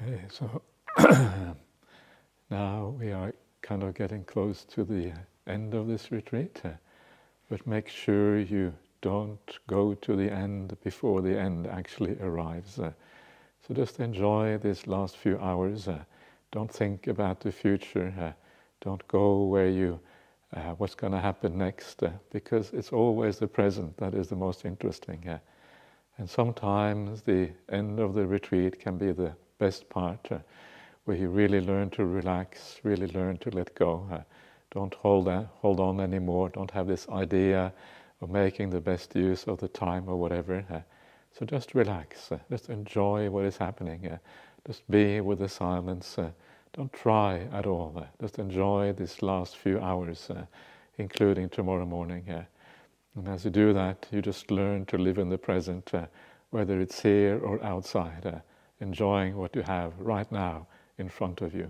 Okay, so now we are kind of getting close to the end of this retreat, but make sure you don't go to the end before the end actually arrives. So just enjoy these last few hours. Don't think about the future. Don't go where what's going to happen next, because it's always the present that is the most interesting. And sometimes the end of the retreat can be the best part, where you really learn to relax, really learn to let go. Don't hold on anymore. Don't have this idea of making the best use of the time or whatever. So just relax. Just enjoy what is happening. Just be with the silence. Don't try at all. Just enjoy these last few hours, including tomorrow morning. And as you do that, you just learn to live in the present, whether it's here or outside, enjoying what you have right now in front of you.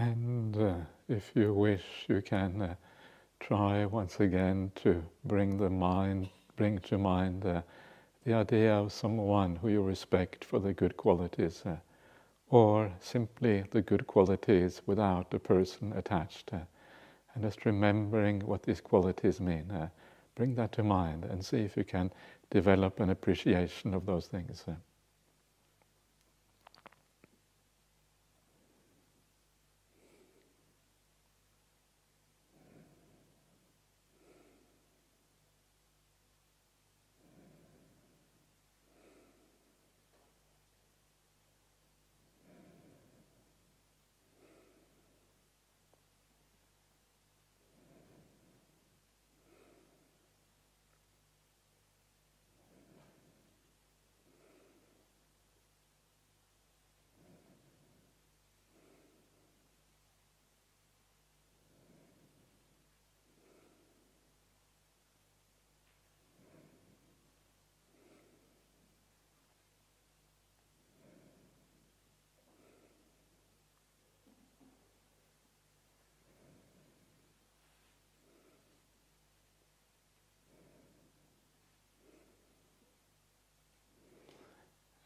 And if you wish, you can try once again to bring to mind the idea of someone who you respect for the good qualities, or simply the good qualities without the person attached. And just remembering what these qualities mean. Bring that to mind and see if you can develop an appreciation of those things.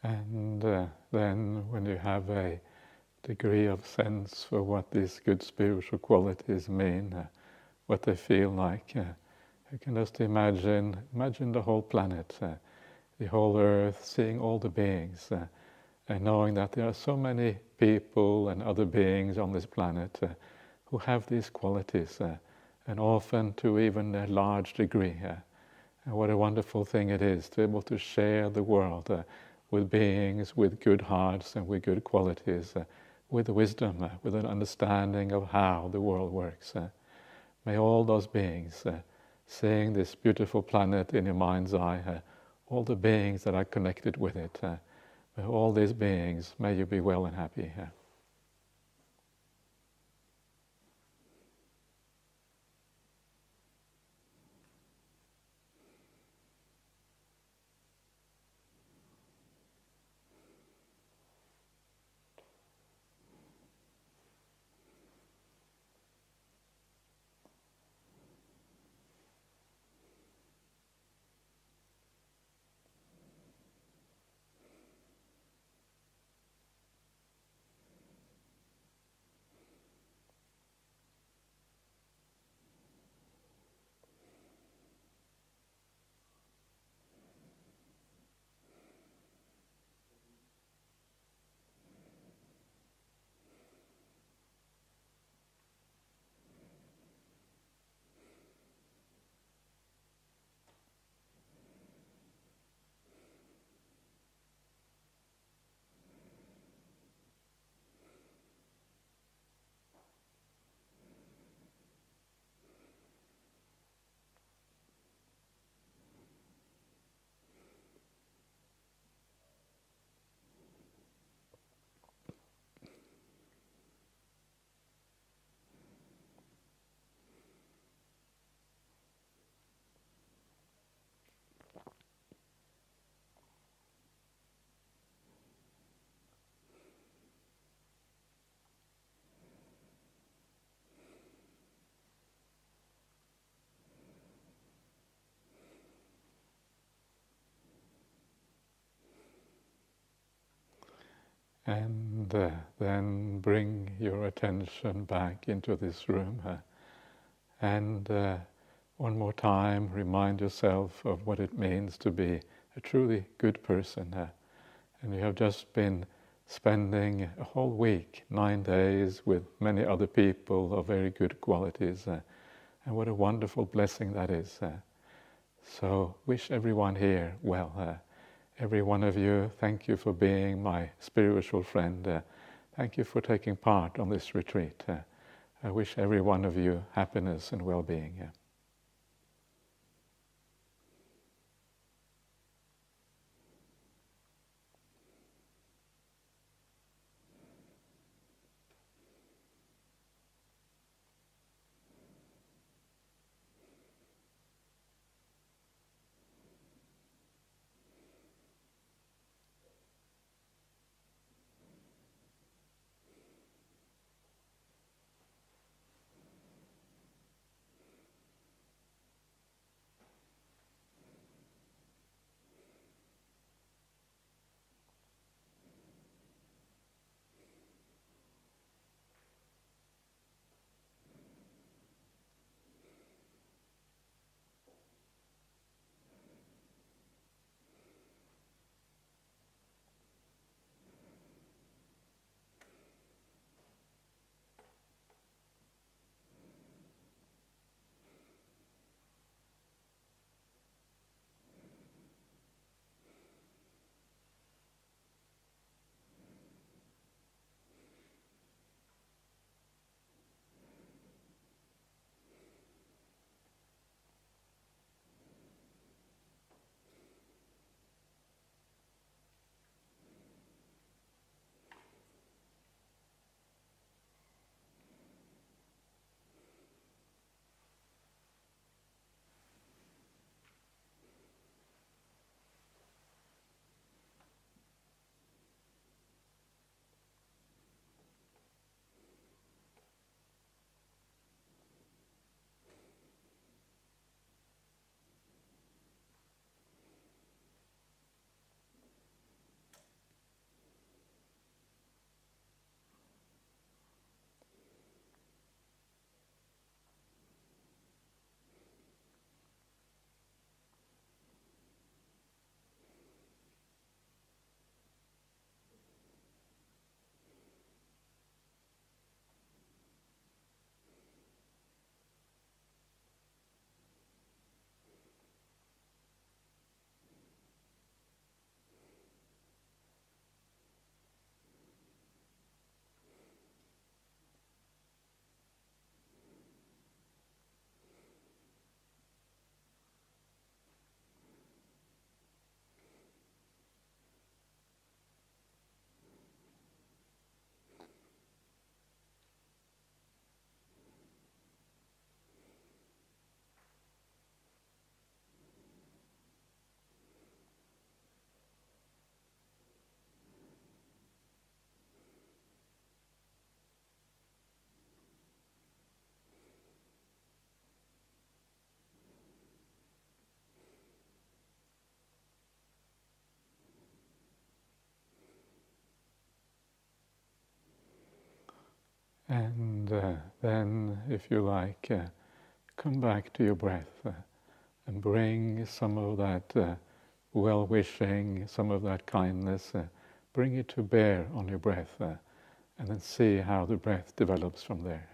And then when you have a degree of sense for what these good spiritual qualities mean, what they feel like, you can just imagine the whole planet, the whole earth, seeing all the beings, and knowing that there are so many people and other beings on this planet who have these qualities, and often to even a large degree. And what a wonderful thing it is to be able to share the world with beings with good hearts and with good qualities, with wisdom, with an understanding of how the world works. May all those beings, seeing this beautiful planet in your mind's eye, all the beings that are connected with it, may all these beings, may you be well and happy. And then bring your attention back into this room, and one more time remind yourself of what it means to be a truly good person. And you have just been spending a whole week, 9 days, with many other people of very good qualities, and what a wonderful blessing that is. So wish everyone here well. Every one of you, thank you for being my spiritual friend. Thank you for taking part on this retreat. I wish every one of you happiness and well-being. And then, if you like, come back to your breath and bring some of that well-wishing, some of that kindness, bring it to bear on your breath, and then see how the breath develops from there.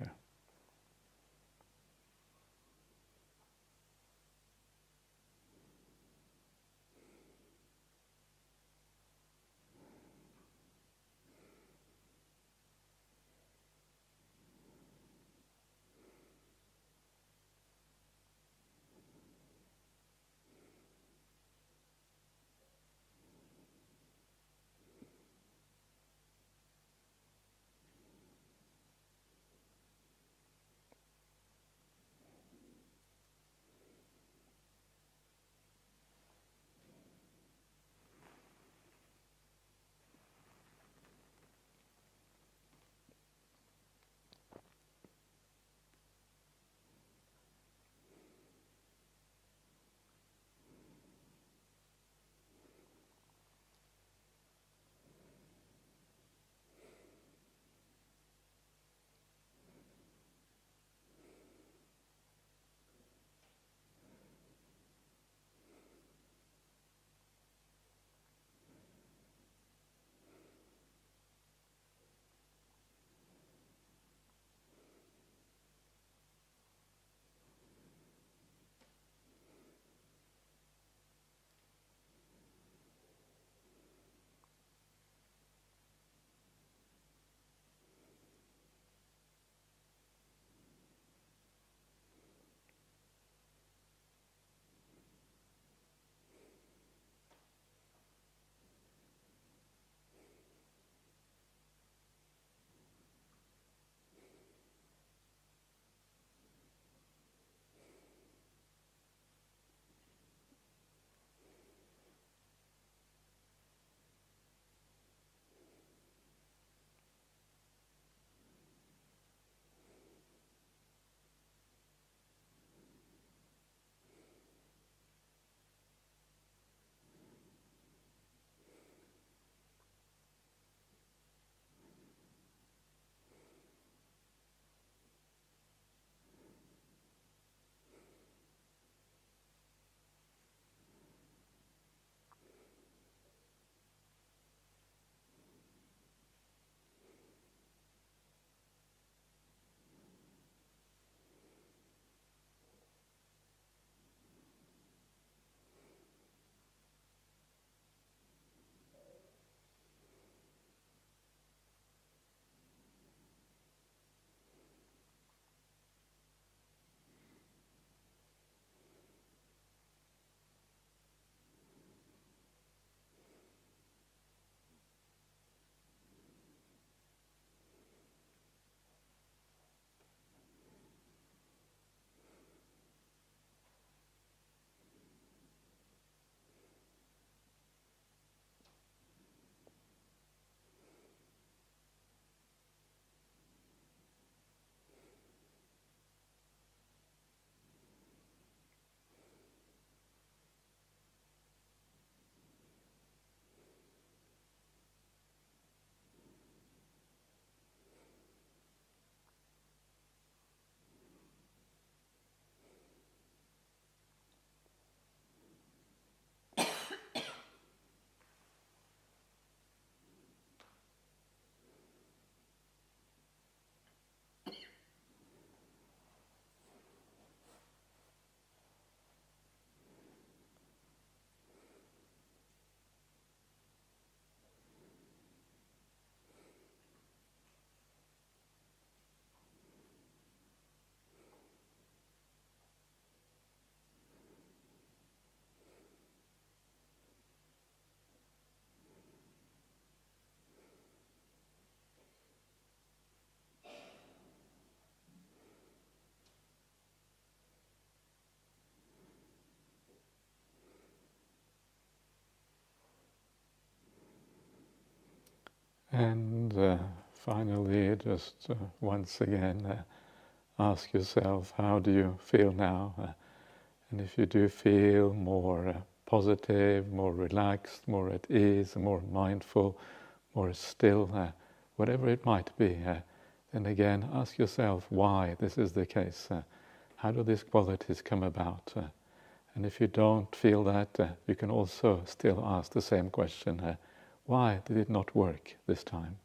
And finally, just once again, ask yourself, how do you feel now? And if you do feel more positive, more relaxed, more at ease, more mindful, more still, whatever it might be, then again ask yourself why this is the case. How do these qualities come about? And if you don't feel that, you can also still ask the same question, why did it not work this time?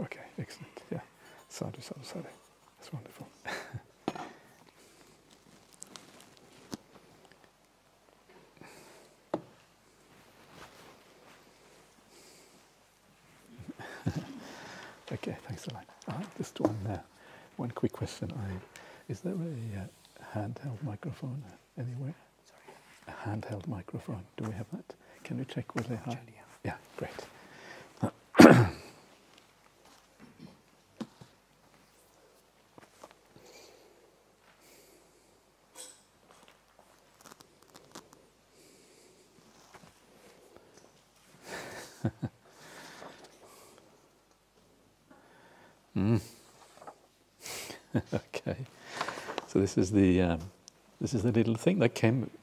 Okay, excellent. Yeah, sadhu, sadhu, sadhu. That's wonderful. Okay, thanks a lot. Just one quick question. Is there a handheld microphone anywhere? Sorry? A handheld microphone. Do we have that? Can you check where they are? Yeah, great. Okay, so this is the little thing that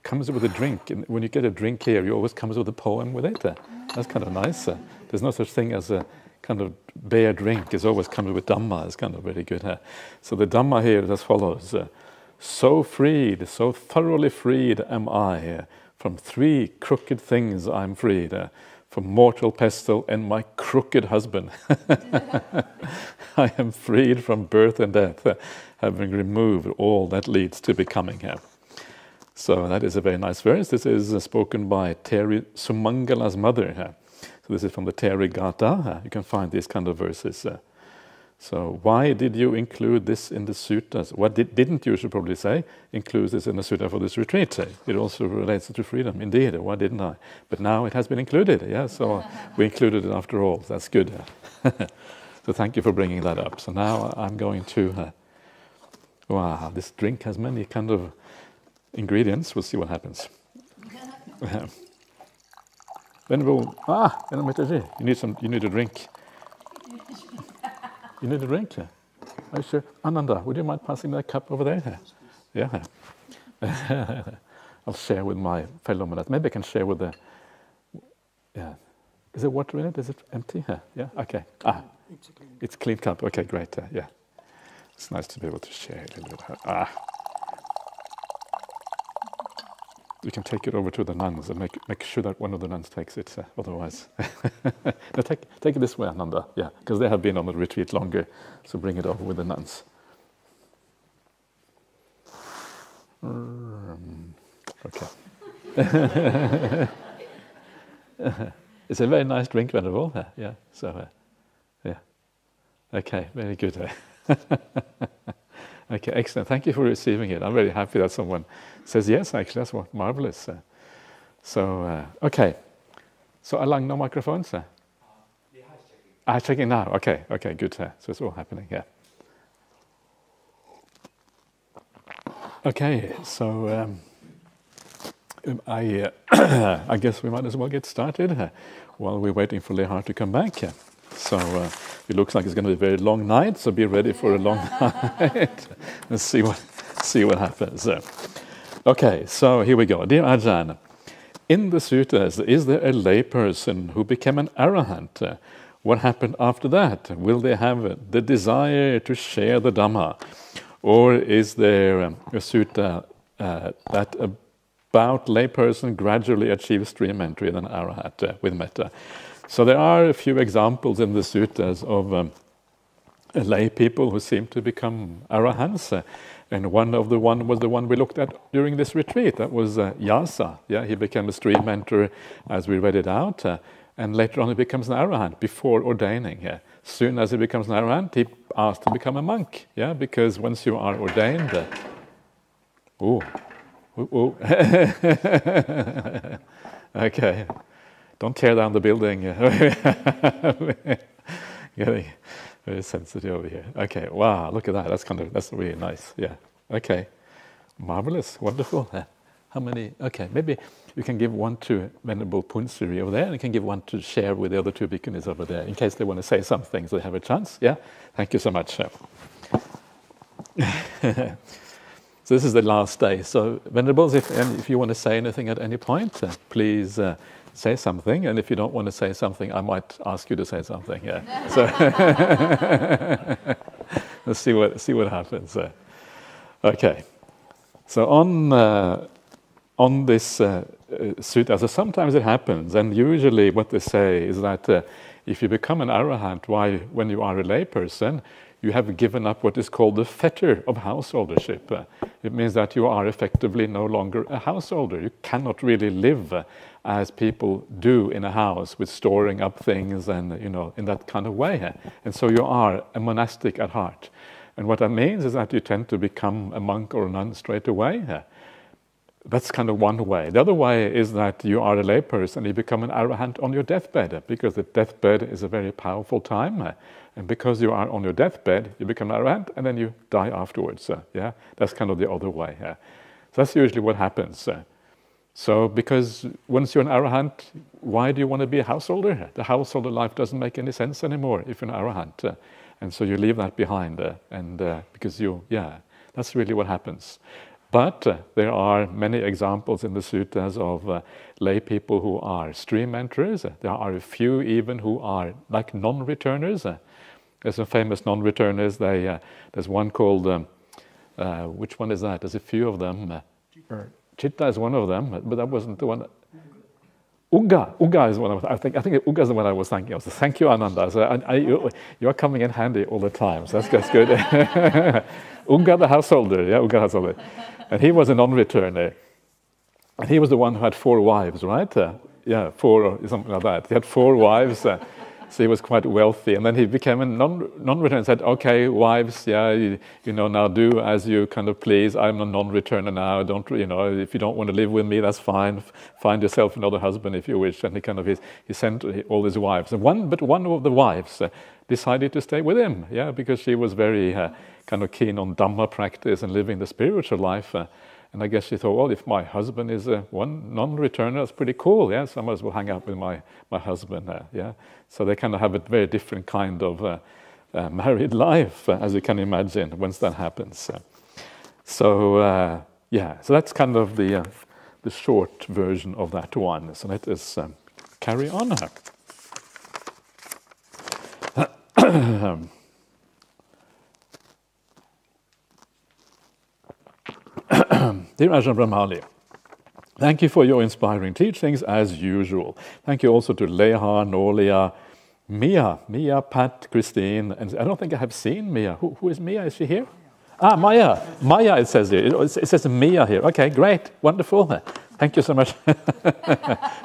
comes with a drink. And when you get a drink here, it always comes with a poem with it. That's kind of nice. There's no such thing as a kind of bare drink. It always comes with Dhamma. It's kind of very good. So the Dhamma here is as follows: so freed, so thoroughly freed am I. From 3 crooked things I'm freed. From mortal pestle and my crooked husband. I am freed from birth and death, having removed all that leads to becoming. So that is a very nice verse. This is spoken by Terry Sumangala's mother. So this is from the Terry Gata. You can find these kind of verses. So why did you include this in the suttas? What didn't you, should probably say, include this in the sutta for this retreat? It also relates to freedom. Indeed, why didn't I? But now it has been included, yeah, so we included it after all. That's good. So thank you for bringing that up. So now I'm going to... wow, this drink has many kind of ingredients. We'll see what happens. Then we'll... you need a drink. You need a drink? Are you sure? Ananda, would you mind passing that cup over there? Yeah. I'll share with my fellow monks. Maybe I can share with the... Yeah. Is there water in it? Is it empty? Yeah? Okay. It's a clean cup. Okay, great. Yeah. It's nice to be able to share a little bit. We can take it over to the nuns and make sure that one of the nuns takes it, otherwise. No, take it this way, Ananda, yeah, because they have been on the retreat longer, so bring it over with the nuns. Okay. It's a very nice drink, Venerable. Yeah, so, yeah. Okay, very good. Okay, excellent. Thank you for receiving it. I'm very happy that someone says yes, actually. That's marvelous. Okay. So, Alang, no microphones? Checking now. Okay, good. So it's all happening, yeah. Okay, so I guess we might as well get started while we're waiting for Lehar to come back. So it looks like it's going to be a very long night, so be ready for a long night. Let's see what happens. Okay, so here we go. Dear Ajahn, in the suttas, is there a layperson who became an arahant? What happened after that? Will they have the desire to share the Dhamma? Or is there a sutta that about layperson gradually achieves stream entry and an arahat with metta? So there are a few examples in the suttas of lay people who seemed to become arahants. And one was the one we looked at during this retreat. That was Yasa. Yeah, he became a stream mentor as we read it out. And later on he becomes an arahant before ordaining. Soon as he becomes an arahant, he asked to become a monk. Yeah, because once you are ordained... Okay. Don't tear down the building. Getting very sensitive over here. Okay, wow, look at that. That's really nice. Yeah. Okay. Marvelous, wonderful. How many? Okay, maybe you can give one to Venerable Punsiri over there, and you can give one to share with the other two bhikkhunis over there, in case they want to say something, so they have a chance. Yeah? Thank you so much. So this is the last day. So, Venerables, if you want to say anything at any point, please say something. And if you don't want to say something, I might ask you to say something. Yeah. So let's see what happens. Okay. So on this sutta, so sometimes it happens, and usually what they say is that if you become an arahant when you are a layperson, you have given up what is called the fetter of householdership. It means that you are effectively no longer a householder. You cannot really live as people do in a house, with storing up things and, in that kind of way. And so you are a monastic at heart. And what that means is that you tend to become a monk or a nun straight away. That's kind of one way. The other way is that you are a layperson and you become an arahant on your deathbed, because the deathbed is a very powerful time. And because you are on your deathbed, you become an arahant and then you die afterwards. Yeah, that's kind of the other way. So that's usually what happens. So because once you're an arahant, why do you want to be a householder? The householder life doesn't make any sense anymore if you're an arahant. And so you leave that behind. Because that's really what happens. But there are many examples in the suttas of lay people who are stream mentors. There are a few even who are like non-returners. There's some famous non-returners. There's one called, which one is that? There's a few of them. Chitta is one of them, but that wasn't the one. Ugga is one of them. I think Ugga is the one I was thinking of. So thank you, Ananda. So you are coming in handy all the time, so that's good. Ugga the householder, Ugga the householder. And he was a non-returner. And he was the one who had 4 wives, right? 4 or something like that. He had 4 wives. So he was quite wealthy, and then he became a non-returner and said, "Okay, wives, now do as you kind of please. I'm a non-returner now. Don't, if you don't want to live with me, that's fine. Find yourself another husband if you wish." And he sent all his wives. And one of the wives decided to stay with him, because she was very kind of keen on Dhamma practice and living the spiritual life. And I guess she thought, well, if my husband is one non-returner, that's pretty cool, so I might as well hang out with my husband, So they kind of have a very different kind of married life, as you can imagine, once that happens. So that's kind of the short version of that one. So let us carry on. Dear Ajahn Brahmali, thank you for your inspiring teachings as usual. Thank you also to Leha, Nolia, Mia, Pat, Christine, and I don't think I have seen Mia. Who is Mia? Is she here? Maya, it says here. It says Mia here. Okay, great, wonderful. Thank you so much.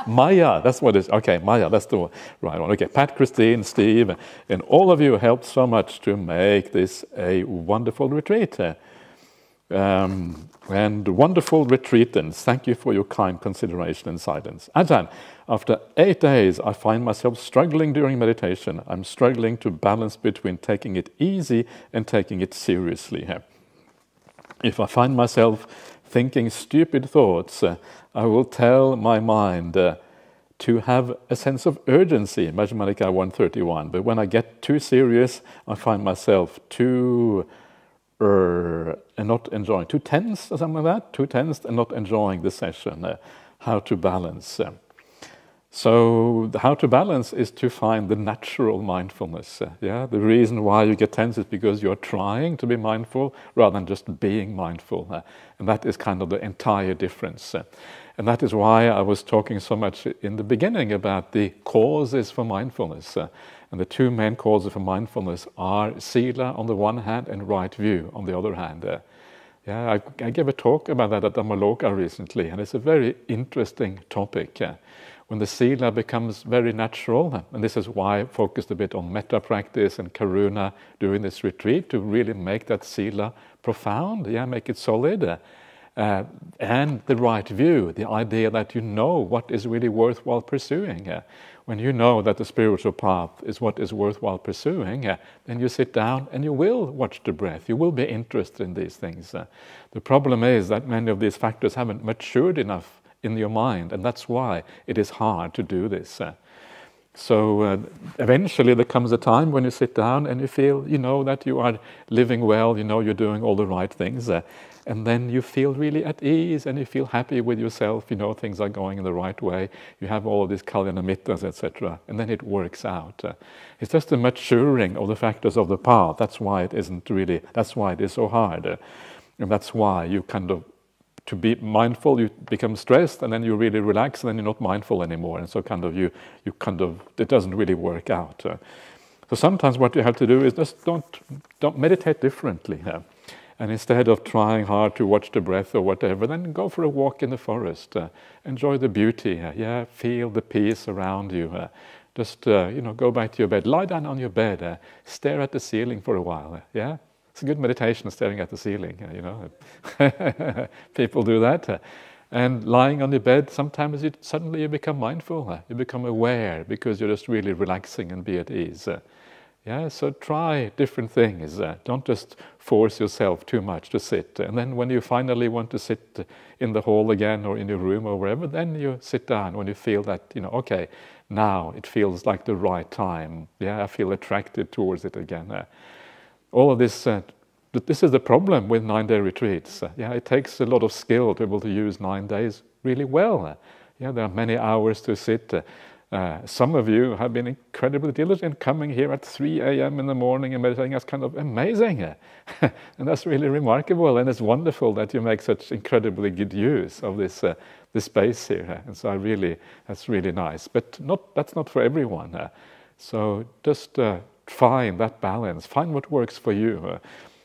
Maya, that's what it is. Okay, Maya, that's the right one. Okay, Pat, Christine, Steve, and all of you helped so much to make this a wonderful retreat. And wonderful retreatants, thank you for your kind consideration and silence. Ajahn, after 8 days, I find myself struggling during meditation. I'm struggling to balance between taking it easy and taking it seriously. If I find myself thinking stupid thoughts, I will tell my mind to have a sense of urgency, Majjhima 131. But when I get too serious, I find myself too and not enjoying, too tense or something like that, too tense and not enjoying the session. How to balance. So how to balance is to find the natural mindfulness. The reason why you get tense is because you're trying to be mindful rather than just being mindful. And that is kind of the entire difference. And that is why I was talking so much in the beginning about the causes for mindfulness. And the two main causes for mindfulness are sila on the one hand and right view on the other hand. I gave a talk about that at Dhammaloka recently, and it's a very interesting topic. When the sila becomes very natural, and this is why I focused a bit on metta practice and karuna during this retreat, to really make that sila profound, make it solid. And the right view, the idea that you know what is really worthwhile pursuing. When you know that the spiritual path is what is worthwhile pursuing, then you sit down and you will watch the breath. You will be interested in these things. The problem is that many of these factors haven't matured enough in your mind, and that's why it is hard to do this. So eventually there comes a time when you sit down and you feel, you know, that you are living well, you know you're doing all the right things, and then you feel really at ease and you feel happy with yourself, you know things are going in the right way, you have all of these kalyanamitas, etc., and then it works out. It's just a maturing of the factors of the path. That's why it isn't really, that's why it is so hard. And that's why you kind of, to be mindful, you become stressed, and then you really relax, and then you're not mindful anymore, and so it doesn't really work out. So sometimes what you have to do is just don't meditate differently, and instead of trying hard to watch the breath or whatever, then go for a walk in the forest, enjoy the beauty, feel the peace around you. Just go back to your bed, lie down on your bed, stare at the ceiling for a while, It's a good meditation, staring at the ceiling, People do that. And lying on your bed, sometimes suddenly you become mindful, you become aware, because you're just really relaxing and be at ease. So try different things. Don't just force yourself too much to sit. And then when you finally want to sit in the hall again or in your room or wherever, then you sit down when you feel that, okay, now it feels like the right time. I feel attracted towards it again. All of this, this is the problem with 9-day retreats. It takes a lot of skill to be able to use 9 days really well. There are many hours to sit. Some of you have been incredibly diligent coming here at 3 a.m. in the morning and meditating. That's kind of amazing. And that's really remarkable, and it's wonderful that you make such incredibly good use of this space here. And so that's really nice. But that's not for everyone. So just find that balance. Find what works for you.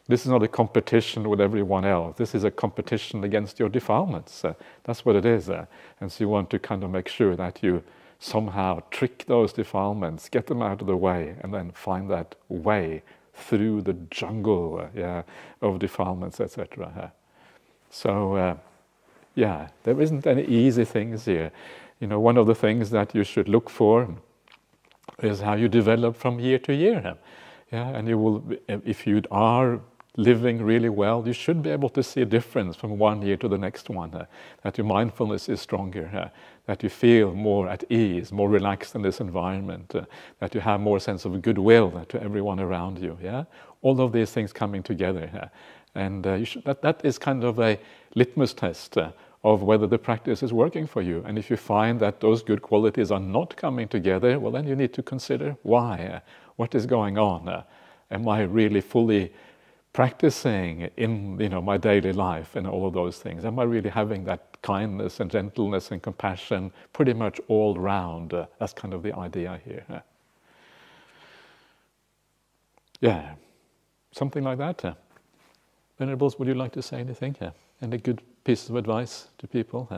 This is not a competition with everyone else. This is a competition against your defilements. That's what it is. And so you want to kind of make sure that you somehow trick those defilements, get them out of the way, and then find that way through the jungle of defilements, etc. So, there isn't any easy things here. One of the things that you should look for is how you develop from year to year. And you will, if you are living really well, you should be able to see a difference from one year to the next one, that your mindfulness is stronger, that you feel more at ease, more relaxed in this environment, that you have more sense of goodwill to everyone around you. All of these things coming together. And that is kind of a litmus test of whether the practice is working for you. And if you find that those good qualities are not coming together, well, then you need to consider why. What is going on? Am I really fully practicing in my daily life and all of those things? Am I really having that kindness and gentleness and compassion pretty much all round? That's kind of the idea here. Something like that. Venerables, would you like to say anything? Any good pieces of advice to people?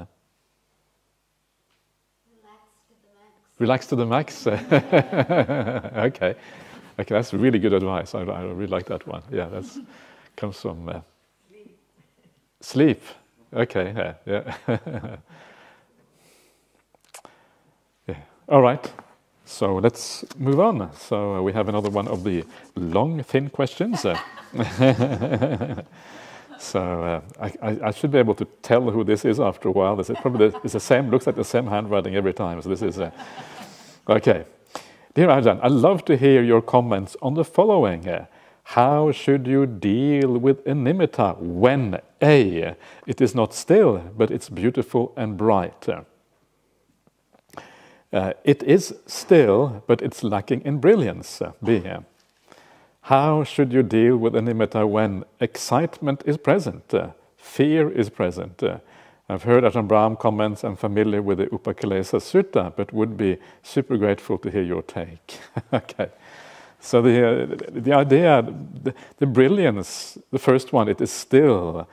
Relax to the max. Okay, that's really good advice. I really like that one. That comes from sleep. Okay, All right. So let's move on. So we have another one of the long, thin questions. So I should be able to tell who this is after a while. It's the same, looks like the same handwriting every time. So this is okay. Dear Ajahn, I'd love to hear your comments on the following. How should you deal with nimitta when A, it is not still, but it's beautiful and bright? It is still, but it's lacking in brilliance. B. How should you deal with nimitta when excitement is present, fear is present, I've heard Ajahn Brahm comments. I'm familiar with the Upakilesa Sutta, but would be super grateful to hear your take. Okay. So the idea, the brilliance, the first one, it is still.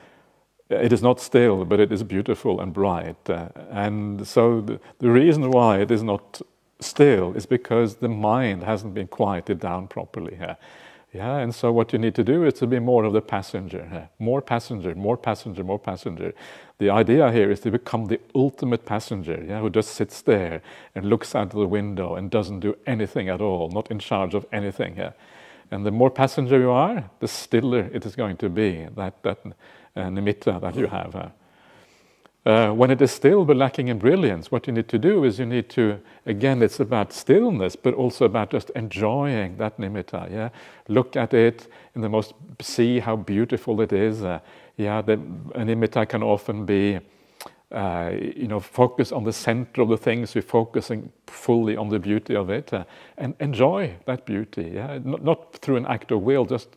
It is not still, but it is beautiful and bright. And so the reason why it is not still is because the mind hasn't been quieted down properly. Yeah, and so what you need to do is to be more of the passenger. More passenger, more passenger, more passenger. The idea here is to become the ultimate passenger, who just sits there and looks out the window and doesn't do anything at all, not in charge of anything. And the more passenger you are, the stiller it is going to be, that nimitta that you have. When it is still but lacking in brilliance, what you need to do is you need to, again, it's about stillness, but also about just enjoying that nimitta. Look at it in the most, see how beautiful it is. The nimitta can often be, focus on the center of the things. You're focusing fully on the beauty of it, and enjoy that beauty. Not through an act of will, just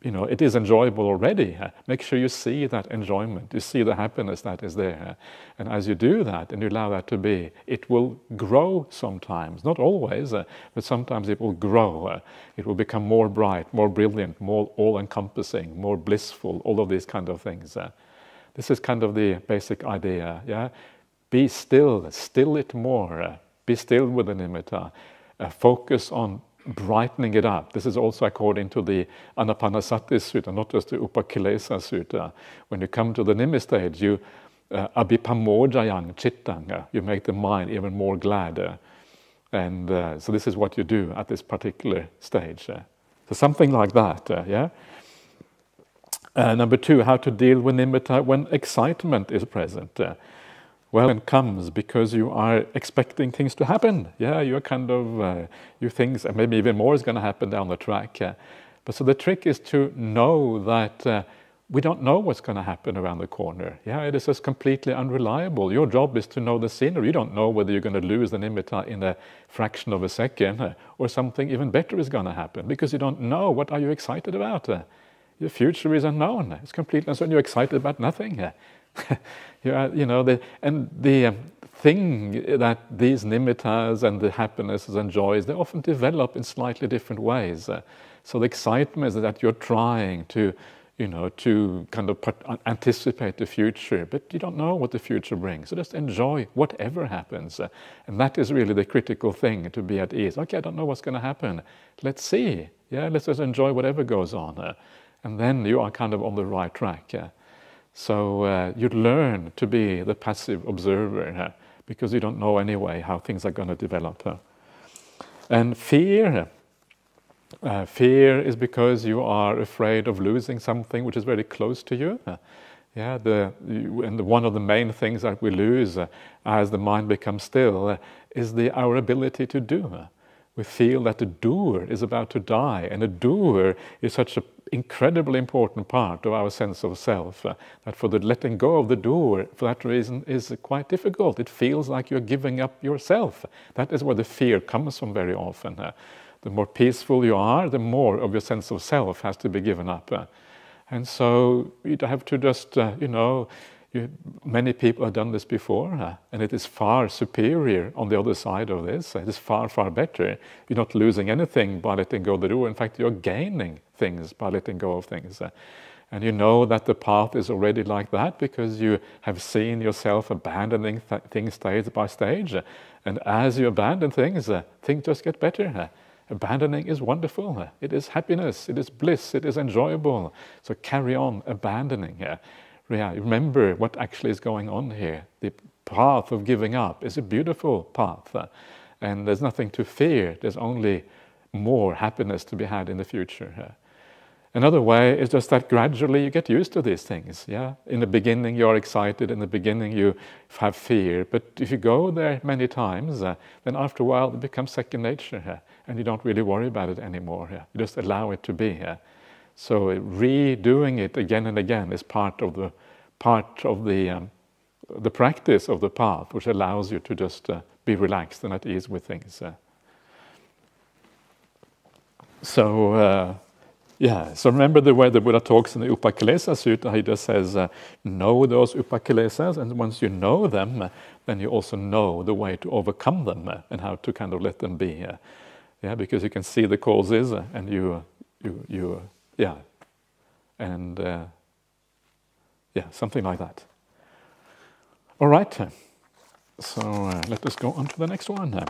it is enjoyable already. Make sure you see that enjoyment, you see the happiness that is there, and as you do that and you allow that to be, it will grow sometimes, not always, but sometimes it will grow. It will become more bright, more brilliant, more all-encompassing, more blissful, all of these kind of things. This is kind of the basic idea. Be still, still it more. Be still with the nimitta. Focus on brightening it up. This is also according to the Anapanasati Sutta, not just the Upakilesa Sutta. When you come to the nimi stage, you abhipamojayang chittang, you make the mind even more glad. And so this is what you do at this particular stage. So something like that, Number 2, how to deal with nimitta when excitement is present. Well, it comes because you are expecting things to happen. You're kind of, you think maybe even more is going to happen down the track. But so the trick is to know that we don't know what's going to happen around the corner. It is just completely unreliable. Your job is to know the scenery. You don't know whether you're going to lose the nimitta in a fraction of a second or something even better is going to happen, because you don't know. What are you excited about? Your future is unknown. It's completely unknown. You're excited about nothing. The thing that these nimittas and the happinesses and joys, they often develop in slightly different ways. So the excitement is that you're trying to kind of anticipate the future, but you don't know what the future brings. So just enjoy whatever happens. And that is really the critical thing, to be at ease. Okay, I don't know what's going to happen. Let's see. Let's just enjoy whatever goes on. And then you are kind of on the right track. So you learn to be the passive observer, because you don't know anyway how things are going to develop. And fear is because you are afraid of losing something which is very close to you. And one of the main things that we lose as the mind becomes still is our ability to do. We feel that the doer is about to die, and the doer is such an incredibly important part of our sense of self, that for the letting go of the doer, for that reason, is quite difficult. It feels like you're giving up yourself. That is where the fear comes from very often. The more peaceful you are, the more of your sense of self has to be given up. And so you have to just, many people have done this before, and it is far superior on the other side of this. It is far, far better. You're not losing anything by letting go of the doer. In fact, you're gaining things by letting go of things. And you know that the path is already like that because you have seen yourself abandoning things stage by stage. And as you abandon things just get better. Abandoning is wonderful. It is happiness, it is bliss, it is enjoyable. So carry on abandoning. Remember what actually is going on here. The path of giving up is a beautiful path. And there's nothing to fear. There's only more happiness to be had in the future. Another way is just that gradually you get used to these things. In the beginning you're excited, in the beginning you have fear, but if you go there many times, then after a while it becomes second nature, and you don't really worry about it anymore. You just allow it to be. So redoing it again and again is part of the practice of the path, which allows you to just be relaxed and at ease with things. So Yeah, so remember the way the Buddha talks in the Upakilesa Sutta, he just says, know those Upakilesas, and once you know them, then you also know the way to overcome them and how to kind of let them be. Yeah, because you can see the causes and something like that. All right, so let us go on to the next one.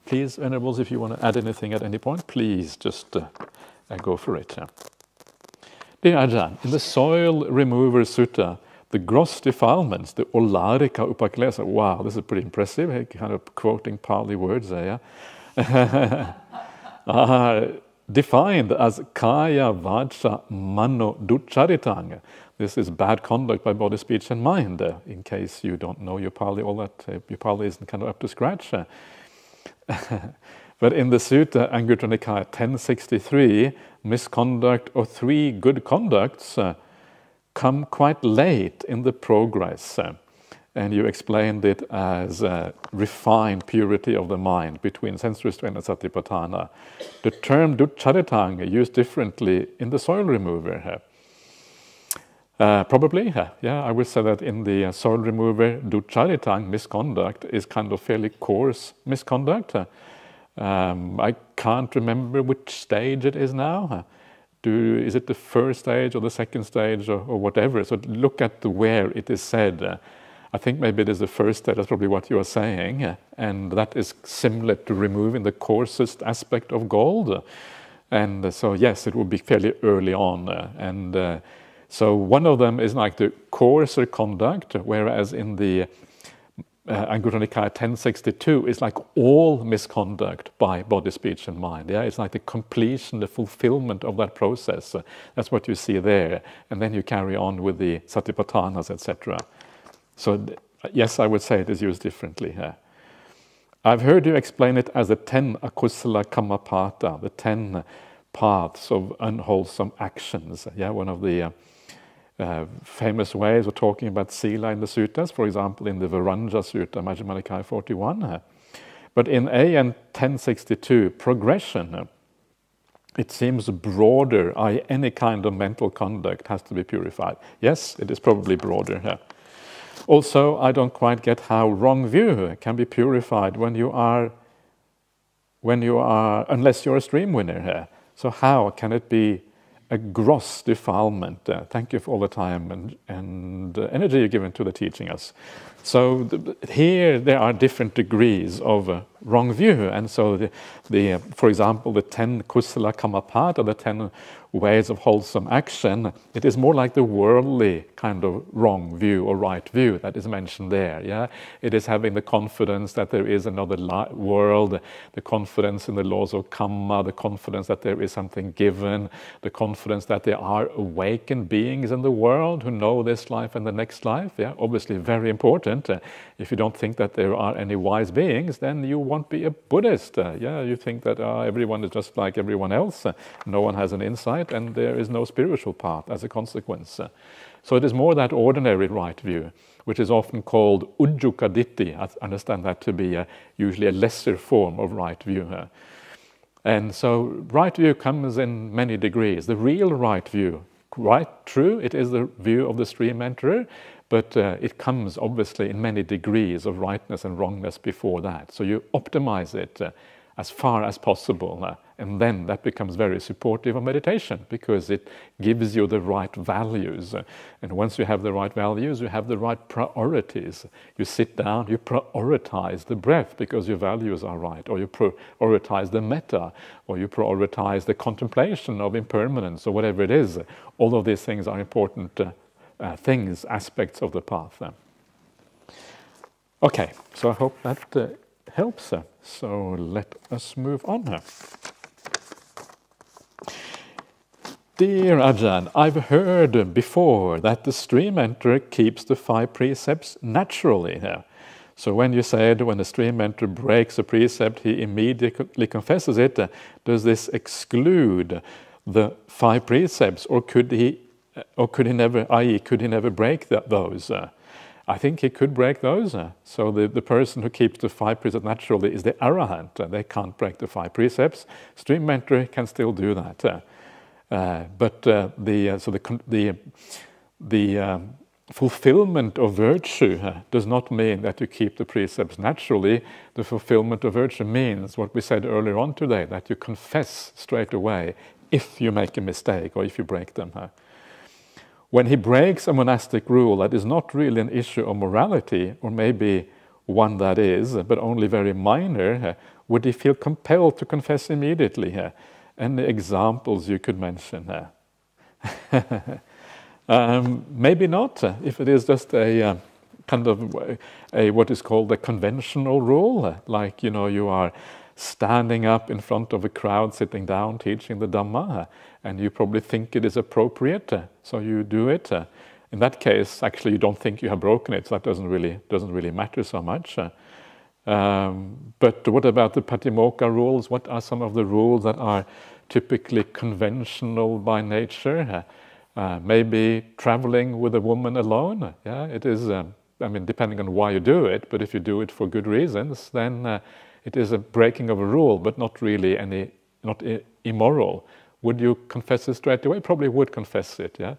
Please, Venerables, if you want to add anything at any point, please just go for it. Dear Ajahn, in the Soil Remover Sutta, the gross defilements, the Olarika Upakilesa, wow, this is pretty impressive, kind of quoting Pali words there, are defined as Kaya Vacha Mano Ducharitanga. This is bad conduct by body, speech, and mind. In case you don't know your Pali, all that your Pali isn't kind of up to scratch. But in the Sutta, Anguttara Nikaya 1063, misconduct or three good conducts come quite late in the progress. And you explained it as refined purity of the mind between sense restraint and satipatthana. The term ducharitanga used differently in the soil remover. Probably, yeah. I would say that in the soil remover, ducharitang, misconduct, is kind of fairly coarse misconduct. I can't remember which stage it is now. Is it the first stage or the second stage or whatever? So look at where it is said. I think maybe it is the first stage, that's probably what you are saying. And that is similar to removing the coarsest aspect of gold. And so, yes, it will be fairly early on. So one of them is like the coarser conduct, whereas in the Anguttara Nikaya 1062 is like all misconduct by body, speech, and mind. Yeah, it's like the completion, the fulfillment of that process. That's what you see there, and then you carry on with the satipatthanas, etc. So yes, I would say it is used differently. I've heard you explain it as the 10 akusala kammapata, the 10 paths of unwholesome actions. Yeah, one of the famous ways of talking about sila in the suttas, for example, in the Varanja Sutta, Majjhima Nikaya 41. But in AN 1062, progression, it seems broader, i.e. any kind of mental conduct has to be purified. Yes, it is probably broader. Also, I don't quite get how wrong view can be purified when you are, unless you're a stream winner here. So how can it be a gross defilement? Thank you for all the time and energy you've given to the teaching us. So here there are different degrees of wrong view, and so for example, the 10 kusala kammapata, the 10 ways of wholesome action, it is more like the worldly kind of wrong view or right view that is mentioned there. Yeah, it is having the confidence that there is another world, the confidence in the laws of karma, the confidence that there is something given, the confidence that there are awakened beings in the world who know this life and the next life. Yeah, obviously very important. If you don't think that there are any wise beings, then you won't be a Buddhist. Yeah, you think that everyone is just like everyone else. No one has an insight, and there is no spiritual path as a consequence. So it is more that ordinary right view, which is often called ujjukaditti. I understand that to be usually a lesser form of right view. And so right view comes in many degrees. The real right view, right, true, it is the view of the stream enterer, but it comes obviously in many degrees of rightness and wrongness before that. So you optimize it as far as possible, and then that becomes very supportive of meditation because it gives you the right values. And once you have the right values, you have the right priorities. You sit down, you prioritize the breath because your values are right, or you prioritize the metta, or you prioritize the contemplation of impermanence, or whatever it is. All of these things are important things, aspects of the path. Okay, so I hope that helps. So let us move on. Dear Ajahn, I've heard before that the stream enterer keeps the 5 precepts naturally. So when you said when the stream enterer breaks a precept, he immediately confesses it, does this exclude the 5 precepts, or could he never, i.e., could he never break those? I think he could break those. So the person who keeps the 5 precepts naturally is the arahant. They can't break the 5 precepts. Stream mentor can still do that. But the fulfillment of virtue does not mean that you keep the precepts naturally. The fulfillment of virtue means what we said earlier on today, that you confess straight away if you make a mistake or if you break them. When he breaks a monastic rule that is not really an issue of morality, or maybe one that is, but only very minor, would he feel compelled to confess immediately? Any examples you could mention? Maybe not. If it is just a kind of a what is called a conventional rule, like you are standing up in front of a crowd, sitting down, teaching the Dhamma, and you probably think it is appropriate, so you do it. In that case, actually, you don't think you have broken it, so that doesn't really matter so much. But what about the Patimokkha rules? What are some of the rules that are typically conventional by nature? Maybe traveling with a woman alone. Yeah, it is. Depending on why you do it, but if you do it for good reasons, then it is a breaking of a rule, but not really not immoral. Would you confess it straight away? Probably would confess it. Yeah,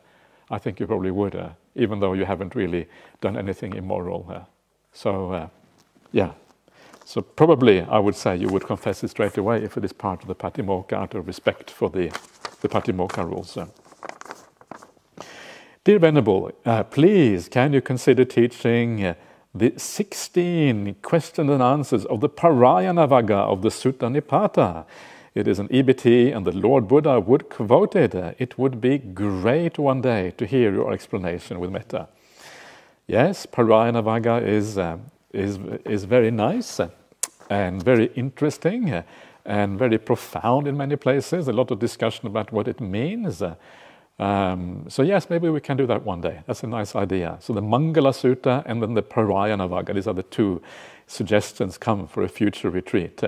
I think you probably would, even though you haven't really done anything immoral. So probably I would say you would confess it straight away if it is part of the Patimokkha, out of respect for the Patimokkha rules. Dear Venerable, please can you consider teaching the 16 questions and answers of the Parayana Vagga of the Sutta Nipata? It is an EBT and the Lord Buddha would quote it. It would be great one day to hear your explanation with metta. Yes, Parayana Vagga is very nice and very interesting and very profound in many places. A lot of discussion about what it means. So yes, maybe we can do that one day. That's a nice idea. So the Mangala Sutta and then the Parayana Vagga, these are the 2 suggestions come for a future retreat.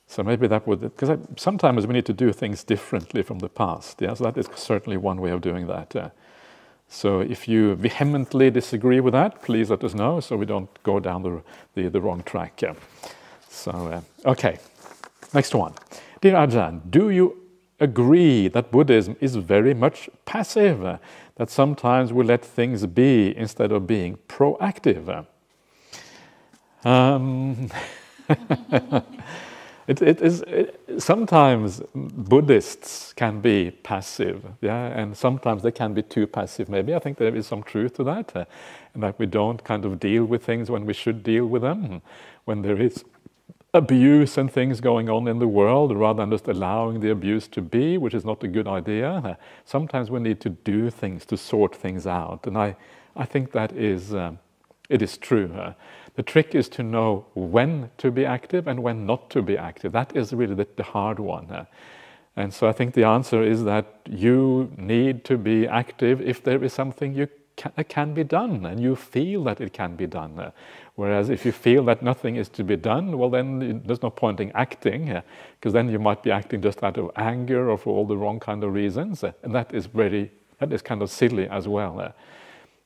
So maybe that would, because sometimes we need to do things differently from the past. Yeah, so that is certainly one way of doing that. So if you vehemently disagree with that, please let us know so we don't go down the wrong track. So, okay, next one. Dear Ajahn, do you agree that Buddhism is very much passive, that sometimes we let things be instead of being proactive? Sometimes Buddhists can be passive, and sometimes they can be too passive. Maybe I think there is some truth to that, and that we don't kind of deal with things when we should deal with them, when there is abuse and things going on in the world, rather than just allowing the abuse to be, which is not a good idea. Sometimes we need to do things to sort things out, and I think that it is true. The trick is to know when to be active and when not to be active. That is really the hard one. And so I think the answer is that you need to be active if there is something that can be done and you feel that it can be done. Whereas if you feel that nothing is to be done, well then there's no point in acting, because then you might be acting just out of anger or for all the wrong kind of reasons, and that is kind of silly as well.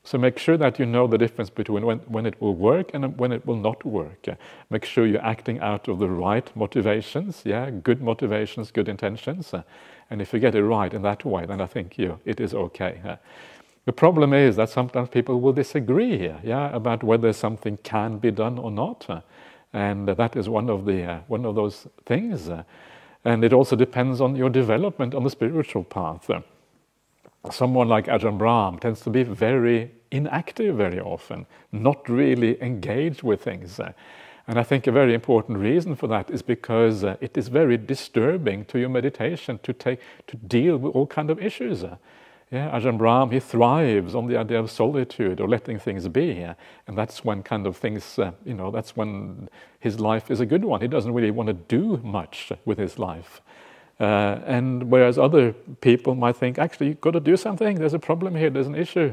So make sure that you know the difference between when it will work and when it will not work. Make sure you're acting out of the right motivations, good motivations, good intentions. And if you get it right in that way, then I think it is okay. The problem is that sometimes people will disagree about whether something can be done or not. And that is one of those things. And it also depends on your development on the spiritual path. Someone like Ajahn Brahm tends to be very inactive very often, not really engaged with things. And I think a very important reason for that is because it is very disturbing to your meditation to deal with all kinds of issues. Ajahn Brahm, he thrives on the idea of solitude or letting things be, and that's when kind of things, that's when his life is a good one. He doesn't really want to do much with his life. And whereas other people might think, actually, you've got to do something, there's a problem here, there's an issue.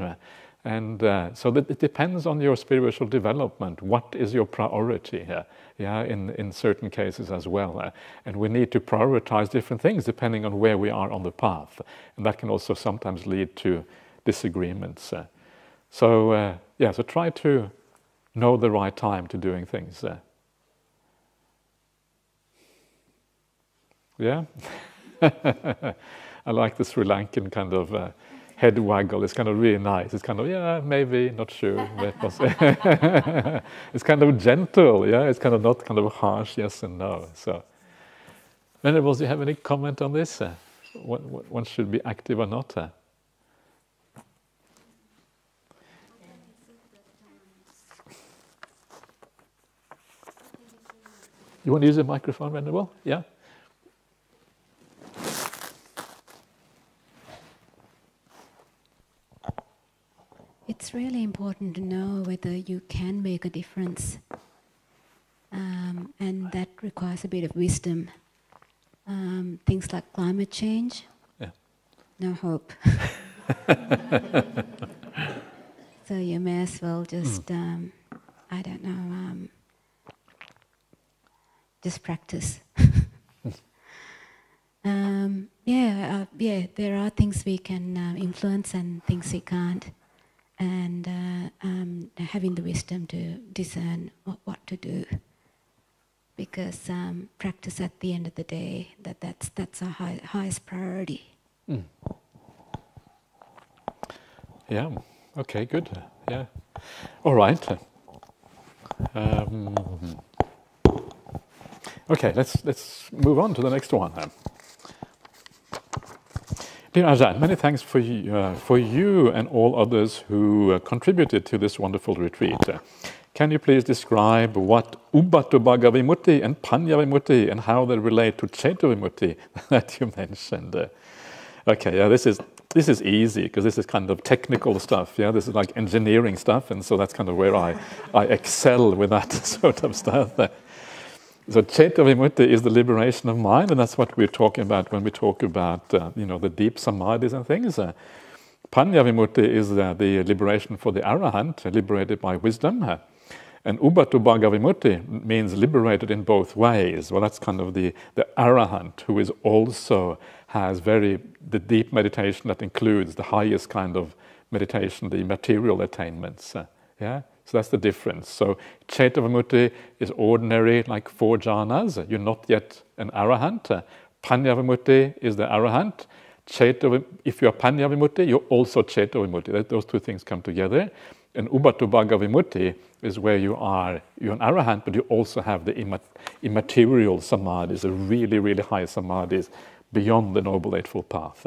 And so that it depends on your spiritual development. What is your priority here? In certain cases as well. And we need to prioritize different things depending on where we are on the path. And that can also sometimes lead to disagreements. So yeah, so try to know the right time to doing things. Yeah? I like the Sri Lankan kind of head waggle. It's kind of really nice. It's kind of, yeah, maybe, not sure. It's kind of gentle, yeah? It's kind of not kind of harsh, yes and no. So, Venerables, do you have any comment on this? One should be active or not? You want to use a microphone, Venerable? Yeah? It's really important to know whether you can make a difference. And that requires a bit of wisdom. Things like climate change, yeah. No hope. So you may as well just, I don't know, just practice. There are things we can influence and things we can't. And having the wisdom to discern what to do. Because practice at the end of the day, that's our highest priority. Mm. Yeah. Okay. Good. Yeah. All right. Okay. Let's move on to the next one then. Dear Ajahn, many thanks for you and all others who contributed to this wonderful retreat. Can you please describe what Ubbatubhaga Vimutti and Panya Vimutti and how they relate to Ceta Vimutti that you mentioned? Okay, yeah, this is easy because this is kind of technical stuff. Yeah, this is like engineering stuff, and so that's kind of where I excel with that sort of stuff. So Ceta Vimutti is the liberation of mind, and that's what we're talking about when we talk about the deep samadhis and things. Panya Vimutti is the liberation for the arahant, liberated by wisdom. And Ubbatubhaga Vimutti means liberated in both ways. Well, that's kind of the arahant who is also has the deep meditation that includes the highest kind of meditation, the material attainments. Yeah. So that's the difference. So Ceta Vimutti is ordinary, like 4 jhanas. You're not yet an arahant. Panya Vimutti is the arahant. If you're Panya Vimutti, you're also Ceta Vimutti. Those two things come together. And Ubbatubhaga Vimutti is where you're an arahant, but you also have the immaterial samadhis, the really, really high samadhis beyond the Noble Eightfold Path.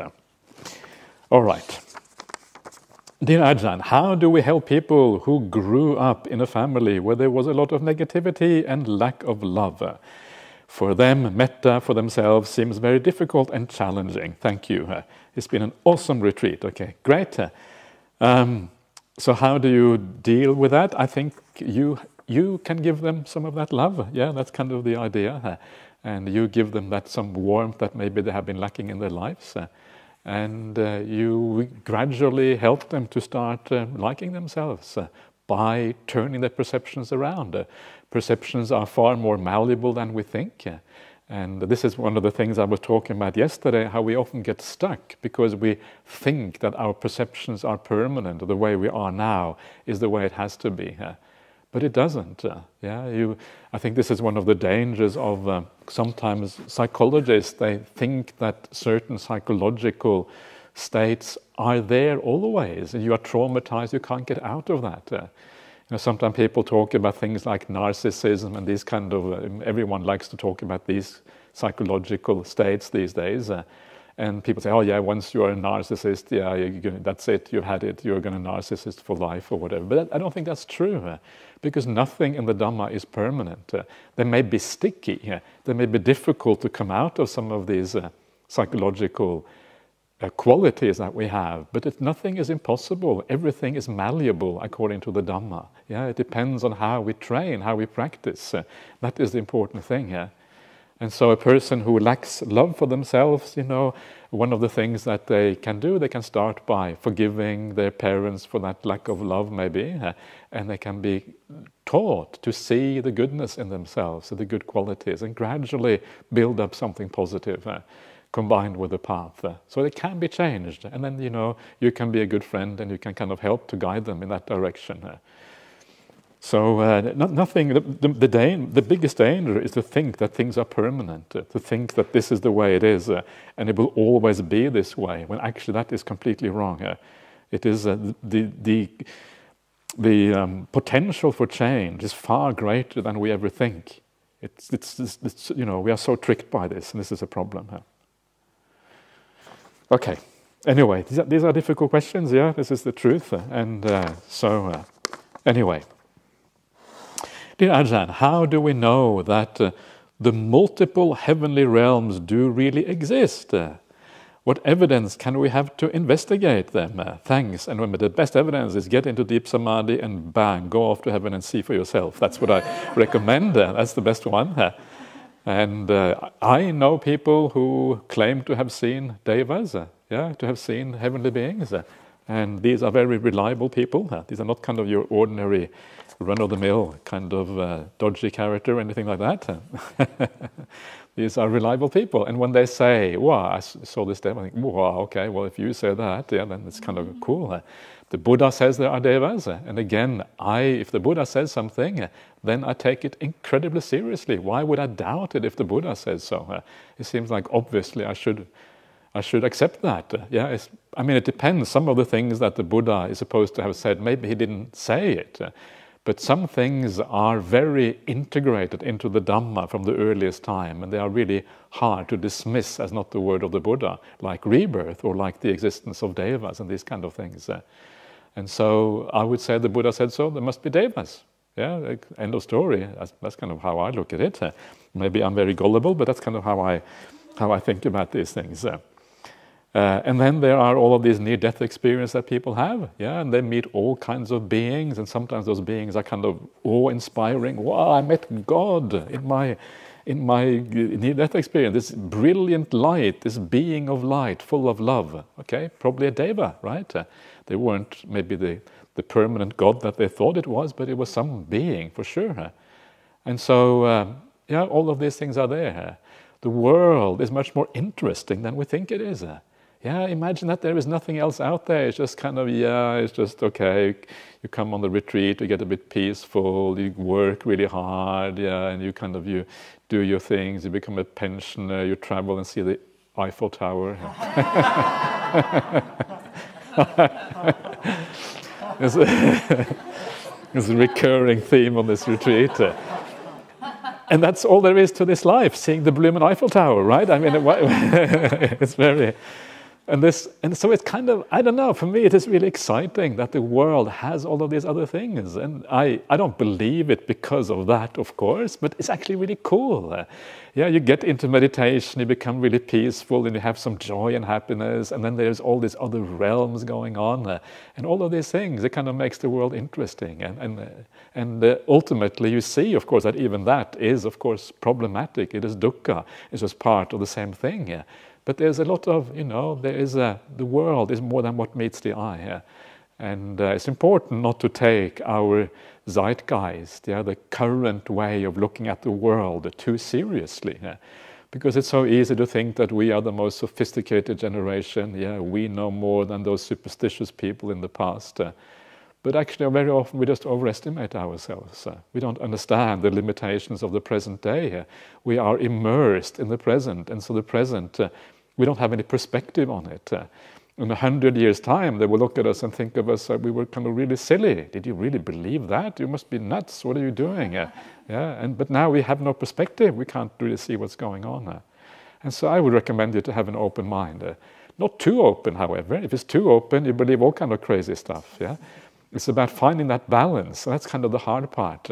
All right. Dear Ajahn, how do we help people who grew up in a family where there was a lot of negativity and lack of love? For them, metta for themselves seems very difficult and challenging. Thank you. It's been an awesome retreat. Okay, great. So how do you deal with that? I think you can give them some of that love. Yeah, that's kind of the idea. And you give them that some warmth that maybe they have been lacking in their lives. And you gradually help them to start liking themselves by turning their perceptions around. Perceptions are far more malleable than we think. And this is one of the things I was talking about yesterday, how we often get stuck because we think that our perceptions are permanent, or the way we are now is the way it has to be. But it doesn't. I think this is one of the dangers of sometimes psychologists. They think that certain psychological states are there always, and you are traumatized, you can't get out of that. Sometimes people talk about things like narcissism and these kind of, everyone likes to talk about these psychological states these days. And people say, oh yeah, once you're a narcissist, that's it, you've had it, you're going to narcissist for life or whatever. But I don't think that's true, because nothing in the Dhamma is permanent. They may be sticky, they may be difficult to come out of some of these psychological qualities that we have, but nothing is impossible. Everything is malleable according to the Dhamma. It depends on how we train, how we practice. That is the important thing. And so a person who lacks love for themselves, one of the things that they can do, they can start by forgiving their parents for that lack of love maybe, and they can be taught to see the goodness in themselves, the good qualities, and gradually build up something positive. combined with the path. So it can be changed, and then you can be a good friend and you can kind of help to guide them in that direction. So nothing. The biggest danger is to think that things are permanent, to think that this is the way it is, and it will always be this way. When actually that is completely wrong. It is the potential for change is far greater than we ever think. It's we are so tricked by this, and this is a problem. Okay. Anyway, these are difficult questions. Yeah, this is the truth, and anyway. Dear Ajahn, how do we know that the multiple heavenly realms do really exist? What evidence can we have to investigate them? Thanks. And remember, the best evidence is get into deep samadhi and bang, go off to heaven and see for yourself. That's what I recommend. That's the best one. And I know people who claim to have seen devas, to have seen heavenly beings. And these are very reliable people. These are not kind of your ordinary run-of-the-mill kind of dodgy character or anything like that. These are reliable people. And when they say, wow, I saw this deva, I think, wow, okay, well, if you say that, then it's kind of cool. The Buddha says there are devas. And again, if the Buddha says something, then I take it incredibly seriously. Why would I doubt it if the Buddha says so? It seems like obviously I should accept that. It depends. Some of the things that the Buddha is supposed to have said, maybe he didn't say it. But some things are very integrated into the Dhamma from the earliest time, and they are really hard to dismiss as not the word of the Buddha, like rebirth or like the existence of devas and these kind of things. And so I would say the Buddha said so, there must be devas. End of story. That's kind of how I look at it. Maybe I'm very gullible, but that's kind of how I think about these things. And then there are all of these near-death experiences that people have, and they meet all kinds of beings, and sometimes those beings are kind of awe-inspiring. Wow, I met God in my near-death experience. This brilliant light, this being of light, full of love. Okay, probably a deva, right? They weren't maybe the permanent God that they thought it was, but it was some being for sure. And so, all of these things are there. The world is much more interesting than we think it is. Imagine that there is nothing else out there. It's just kind of, it's just okay. You come on the retreat, you get a bit peaceful, you work really hard, and you do your things, you become a pensioner, you travel and see the Eiffel Tower. It's a recurring theme on this retreat. And that's all there is to this life, seeing the Bloomin' Eiffel Tower, right? I mean, it's very... And so it's kind of, I don't know, for me it is really exciting that the world has all of these other things. And I don't believe it because of that, of course, but it's actually really cool. You get into meditation, you become really peaceful, and you have some joy and happiness, and then there's all these other realms going on. And all of these things, it kind of makes the world interesting. And ultimately you see, of course, that even that is, of course, problematic. It is dukkha. It's just part of the same thing. But there's a lot of, the world is more than what meets the eye. And it's important not to take our zeitgeist, the current way of looking at the world too seriously. Because it's so easy to think that we are the most sophisticated generation. We know more than those superstitious people in the past. But actually, very often we just overestimate ourselves. We don't understand the limitations of the present day. We are immersed in the present, and so the present, we don't have any perspective on it. In 100 years' time, they will look at us and think of us, we were kind of really silly. Did you really believe that? You must be nuts. What are you doing? But now we have no perspective. We can't really see what's going on. And so I would recommend you to have an open mind. Not too open, however. If it's too open, you believe all kind of crazy stuff. It's about finding that balance. And that's kind of the hard part.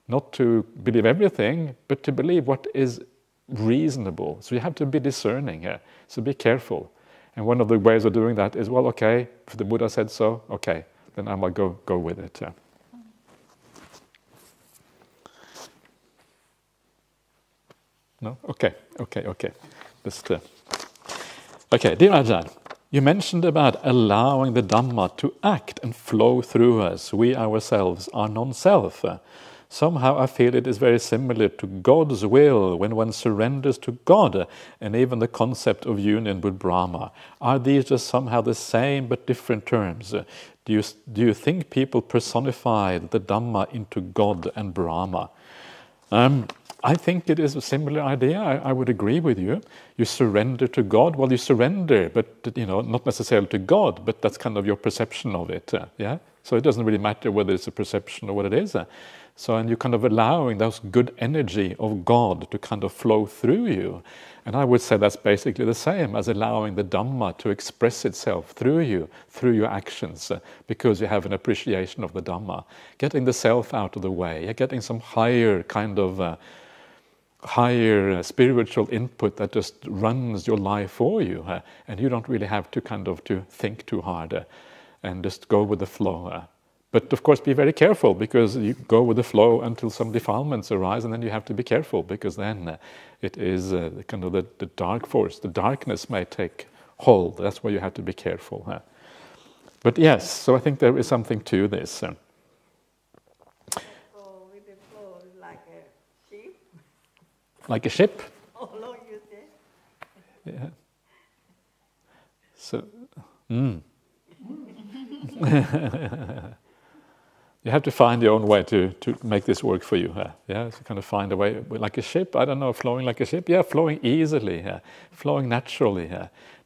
Not to believe everything, but to believe what is reasonable. So you have to be discerning here. So be careful. And one of the ways of doing that is, well, okay, if the Buddha said so, okay, then I might go with it. No? Okay. Okay, dear Ajahn, you mentioned about allowing the Dhamma to act and flow through us. We ourselves are non-self. Somehow I feel it is very similar to God's will when one surrenders to God, and even the concept of union with Brahma. Are these just somehow the same but different terms? Do you think people personify the Dhamma into God and Brahma? I think it is a similar idea. I would agree with you. You surrender to God. Well, you surrender, but not necessarily to God, but that's kind of your perception of it. Yeah. So it doesn't really matter whether it's a perception or what it is. So, and you're kind of allowing those good energy of God to kind of flow through you. And I would say that's basically the same as allowing the Dhamma to express itself through you, through your actions, because you have an appreciation of the Dhamma. Getting the self out of the way, getting some higher kind of higher spiritual input that just runs your life for you, and you don't really have to kind of to think too hard and just go with the flow. But of course be very careful, because you go with the flow until some defilements arise, and then you have to be careful, because then it is kind of the dark force, the darkness may take hold. That's why you have to be careful. But yes, so I think there is something to this. With the flow, like a ship. Like a ship? Oh, Lord, you say? Yeah. So, you have to find your own way to make this work for you. Yeah, so kind of find a way, like a ship, I don't know, flowing like a ship. Yeah, flowing easily, flowing naturally.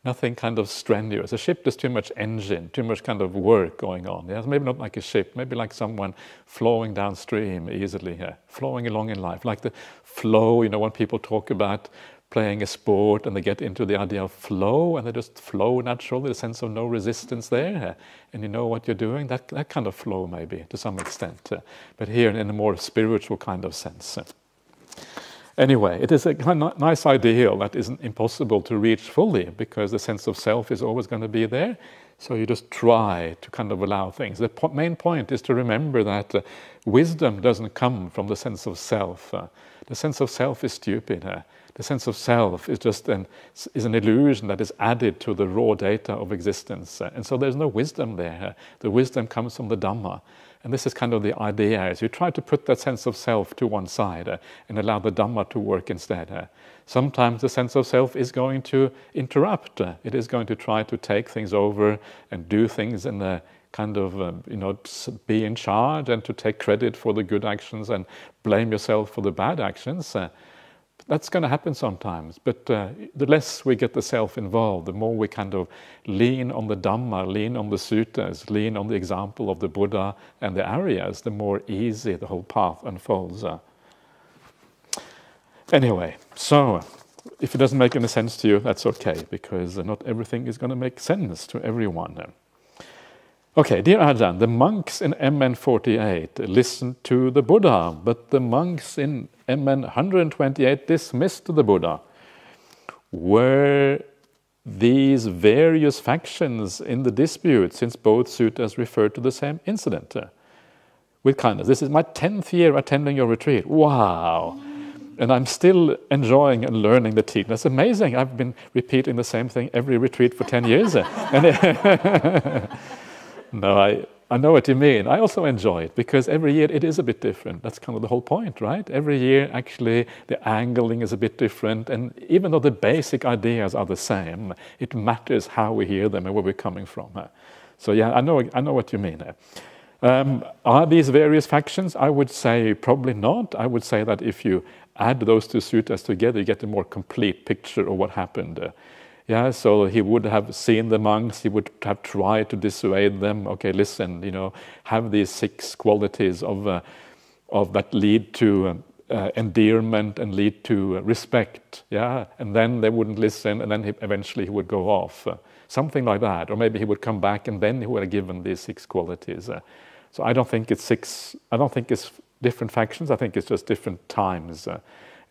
Nothing kind of strenuous. A ship, there's too much engine, too much kind of work going on. Yeah, so maybe not like a ship, maybe like someone flowing downstream easily, flowing along in life. Like the flow, when people talk about playing a sport and they get into the idea of flow, and they just flow naturally, a sense of no resistance there, and you know what you're doing, that kind of flow maybe to some extent, but here in a more spiritual kind of sense. Anyway, it is a nice ideal that isn't impossible to reach fully, because the sense of self is always going to be there, so you just try to kind of allow things. The main point is to remember that wisdom doesn't come from the sense of self. The sense of self is stupid. The sense of self is just an illusion that is added to the raw data of existence. And so there's no wisdom there. The wisdom comes from the Dhamma. And this is kind of the idea, is you try to put that sense of self to one side and allow the Dhamma to work instead. Sometimes the sense of self is going to interrupt. It is going to try to take things over and do things in a kind of, be in charge and to take credit for the good actions and blame yourself for the bad actions. That's going to happen sometimes, but the less we get the self involved, the more we kind of lean on the Dhamma, lean on the suttas, lean on the example of the Buddha and the Aryas, the more easy the whole path unfolds. Anyway, so if it doesn't make any sense to you, that's okay, because not everything is going to make sense to everyone. Okay, dear Ajahn, the monks in MN 48 listened to the Buddha, but the monks in MN 128 dismissed the Buddha. Were these various factions in the dispute, since both suttas refer to the same incident? With kindness, this is my 10th year attending your retreat. Wow! And I'm still enjoying and learning the teaching. That's amazing. I've been repeating the same thing every retreat for 10 years. No, I know what you mean. I also enjoy it, because every year it is a bit different. That's kind of the whole point, right? Every year, actually, the angling is a bit different. And even though the basic ideas are the same, it matters how we hear them and where we're coming from. So yeah, I know what you mean. Are these various factions? I would say probably not. I would say that if you add those two suttas together, you get a more complete picture of what happened. Yeah, so he would have seen the monks, he would have tried to dissuade them. Okay, listen, have these 6 qualities of that lead to endearment and lead to respect. Yeah, and then they wouldn't listen, and then eventually he would go off. Something like that, or maybe he would come back and then he would have given these 6 qualities. So I don't think it's 6. I don't think it's different factions. I think it's just different times.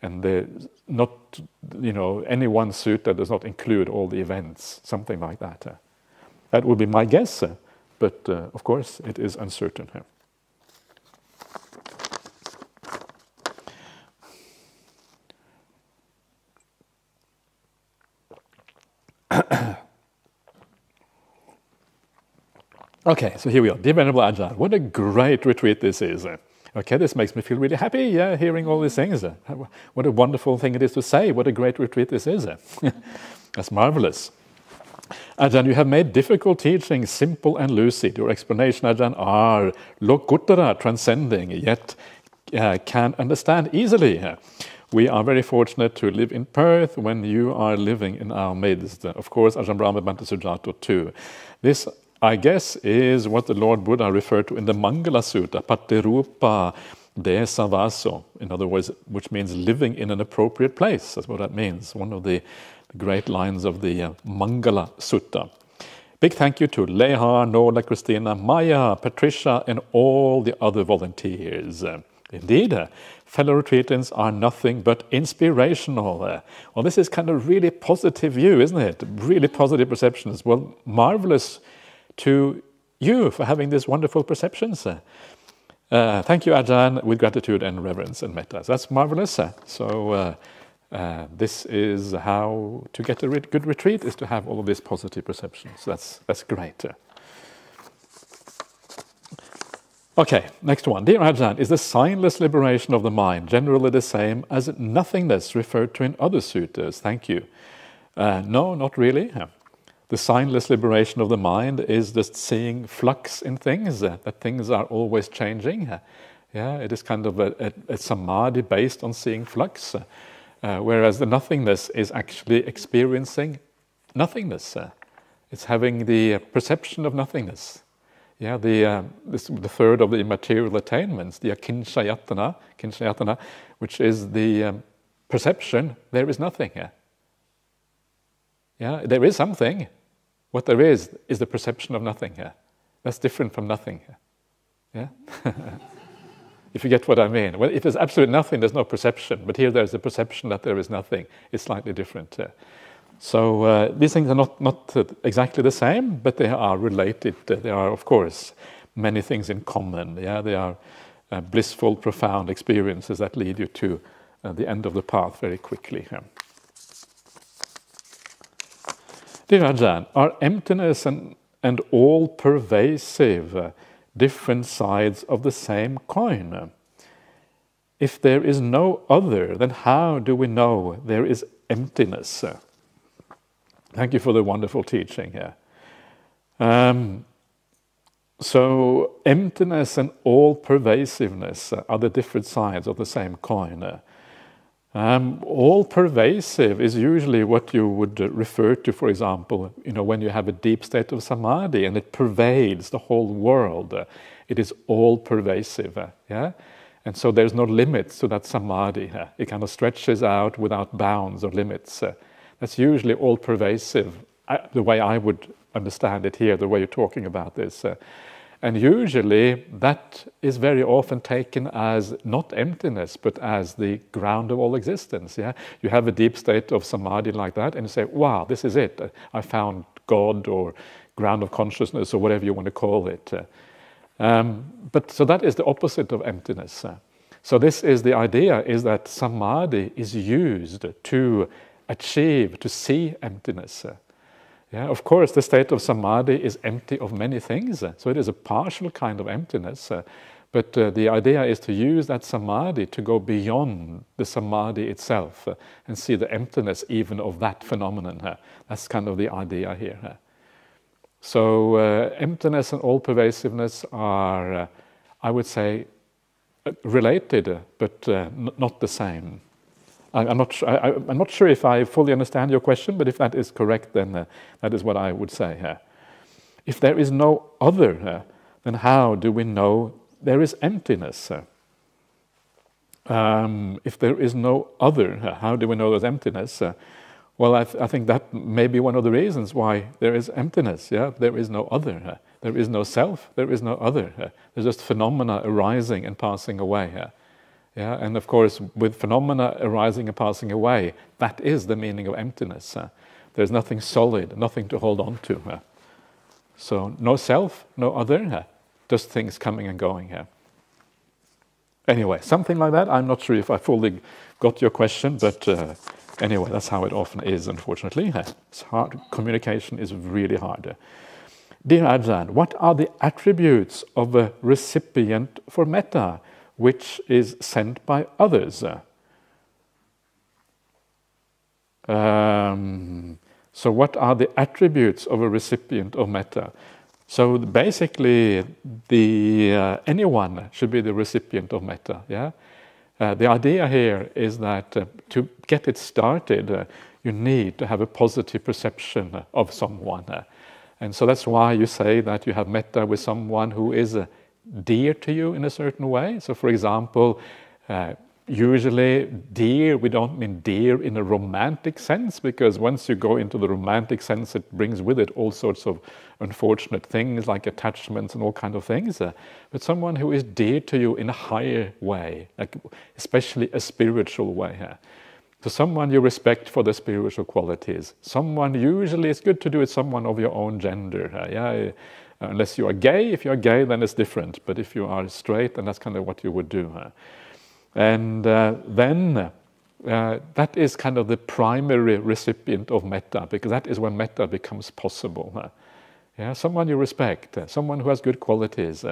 And not, any one sutta does not include all the events, something like that. That would be my guess, but of course it is uncertain. Okay, so here we are. Dear Venerable Ajahn, what a great retreat this is. Okay, this makes me feel really happy, yeah, hearing all these things. What a wonderful thing it is to say. What a great retreat this is. That's marvelous. Ajahn, you have made difficult teachings simple and lucid. Your explanation, Ajahn, are lokuttara, transcending, yet can understand easily. We are very fortunate to live in Perth when you are living in our midst. Of course, Ajahn Brahmali Bhante Sujato too. This, I guess, is what the Lord Buddha referred to in the Mangala Sutta, Patirupa Desavaso, in other words, which means living in an appropriate place. That's what that means. One of the great lines of the Mangala Sutta. Big thank you to Leha, Nola, Christina, Maya, Patricia, and all the other volunteers. Indeed, fellow retreatants are nothing but inspirational. Well, this is kind of really positive view, isn't it? Really positive perceptions. Well, marvelous to you for having these wonderful perceptions. Thank you, Ajahn, with gratitude and reverence and metta. That's marvelous. This is how to get a good retreat, is to have all of these positive perceptions. That's great. Okay, next one. Dear Ajahn, is the signless liberation of the mind generally the same as nothingness referred to in other suttas? Thank you. No, not really. The signless liberation of the mind is just seeing flux in things, that things are always changing. Yeah, it is kind of a samadhi based on seeing flux, whereas the nothingness is actually experiencing nothingness. It's having the perception of nothingness. Yeah, the third of the immaterial attainments, the kinchayatana, which is the perception there is nothing here. Yeah, there is something. What there is the perception of nothing here. That's different from nothing here. Yeah? If you get what I mean. Well, if there's absolute nothing, there's no perception. But here there's a perception that there is nothing. It's slightly different. So these things are not exactly the same, but they are related. There are, of course, many things in common. Yeah, they are blissful, profound experiences that lead you to the end of the path very quickly. Dear Ajahn, are emptiness and all-pervasive different sides of the same coin? If there is no other, then how do we know there is emptiness? Thank you for the wonderful teaching here. So emptiness and all-pervasiveness are the different sides of the same coin. All-pervasive is usually what you would refer to, for example, when you have a deep state of samadhi and it pervades the whole world. It is all-pervasive. Yeah? And so there's no limits to that samadhi. It kind of stretches out without bounds or limits. That's usually all-pervasive, the way I would understand it here, the way you're talking about this. And usually that is very often taken as not emptiness, but as the ground of all existence. Yeah, you have a deep state of samadhi like that, and you say, "Wow, this is it. I found God," or ground of consciousness, or whatever you want to call it. But so that is the opposite of emptiness. So this is the idea: is that samadhi is used to achieve, to see emptiness. Yeah, of course, the state of samadhi is empty of many things, so it is a partial kind of emptiness. But the idea is to use that samadhi to go beyond the samadhi itself and see the emptiness even of that phenomenon. That's kind of the idea here. So emptiness and all-pervasiveness are, I would say, related, but not the same. I'm not sure if I fully understand your question, but if that is correct, then that is what I would say here. If there is no other, then how do we know there is emptiness? If there is no other, how do we know there's emptiness? Well, I think that may be one of the reasons why there is emptiness. Yeah, there is no other. There is no self. There is no other. There's just phenomena arising and passing away. Yeah, and of course, with phenomena arising and passing away, that is the meaning of emptiness. There's nothing solid, nothing to hold on to. So no self, no other, just things coming and going. Anyway, something like that. I'm not sure if I fully got your question, but anyway, that's how it often is, unfortunately. It's hard. Communication is really hard. Dear Ajahn, what are the attributes of a recipient for metta? which is sent by others. So what are the attributes of a recipient of metta? So basically, anyone should be the recipient of metta. Yeah, the idea here is that to get it started, you need to have a positive perception of someone, and so that's why you say that you have metta with someone who is dear to you in a certain way. So, for example, usually dear, we don't mean dear in a romantic sense, because once you go into the romantic sense, it brings with it all sorts of unfortunate things like attachments and all kinds of things. But someone who is dear to you in a higher way, like especially a spiritual way. So someone you respect for the spiritual qualities. Someone, usually it's good to do with someone of your own gender. Unless you are gay. If you're gay, then it's different. But if you are straight, then that's kind of what you would do. And then that is kind of the primary recipient of metta, because that is when metta becomes possible. Someone you respect, someone who has good qualities,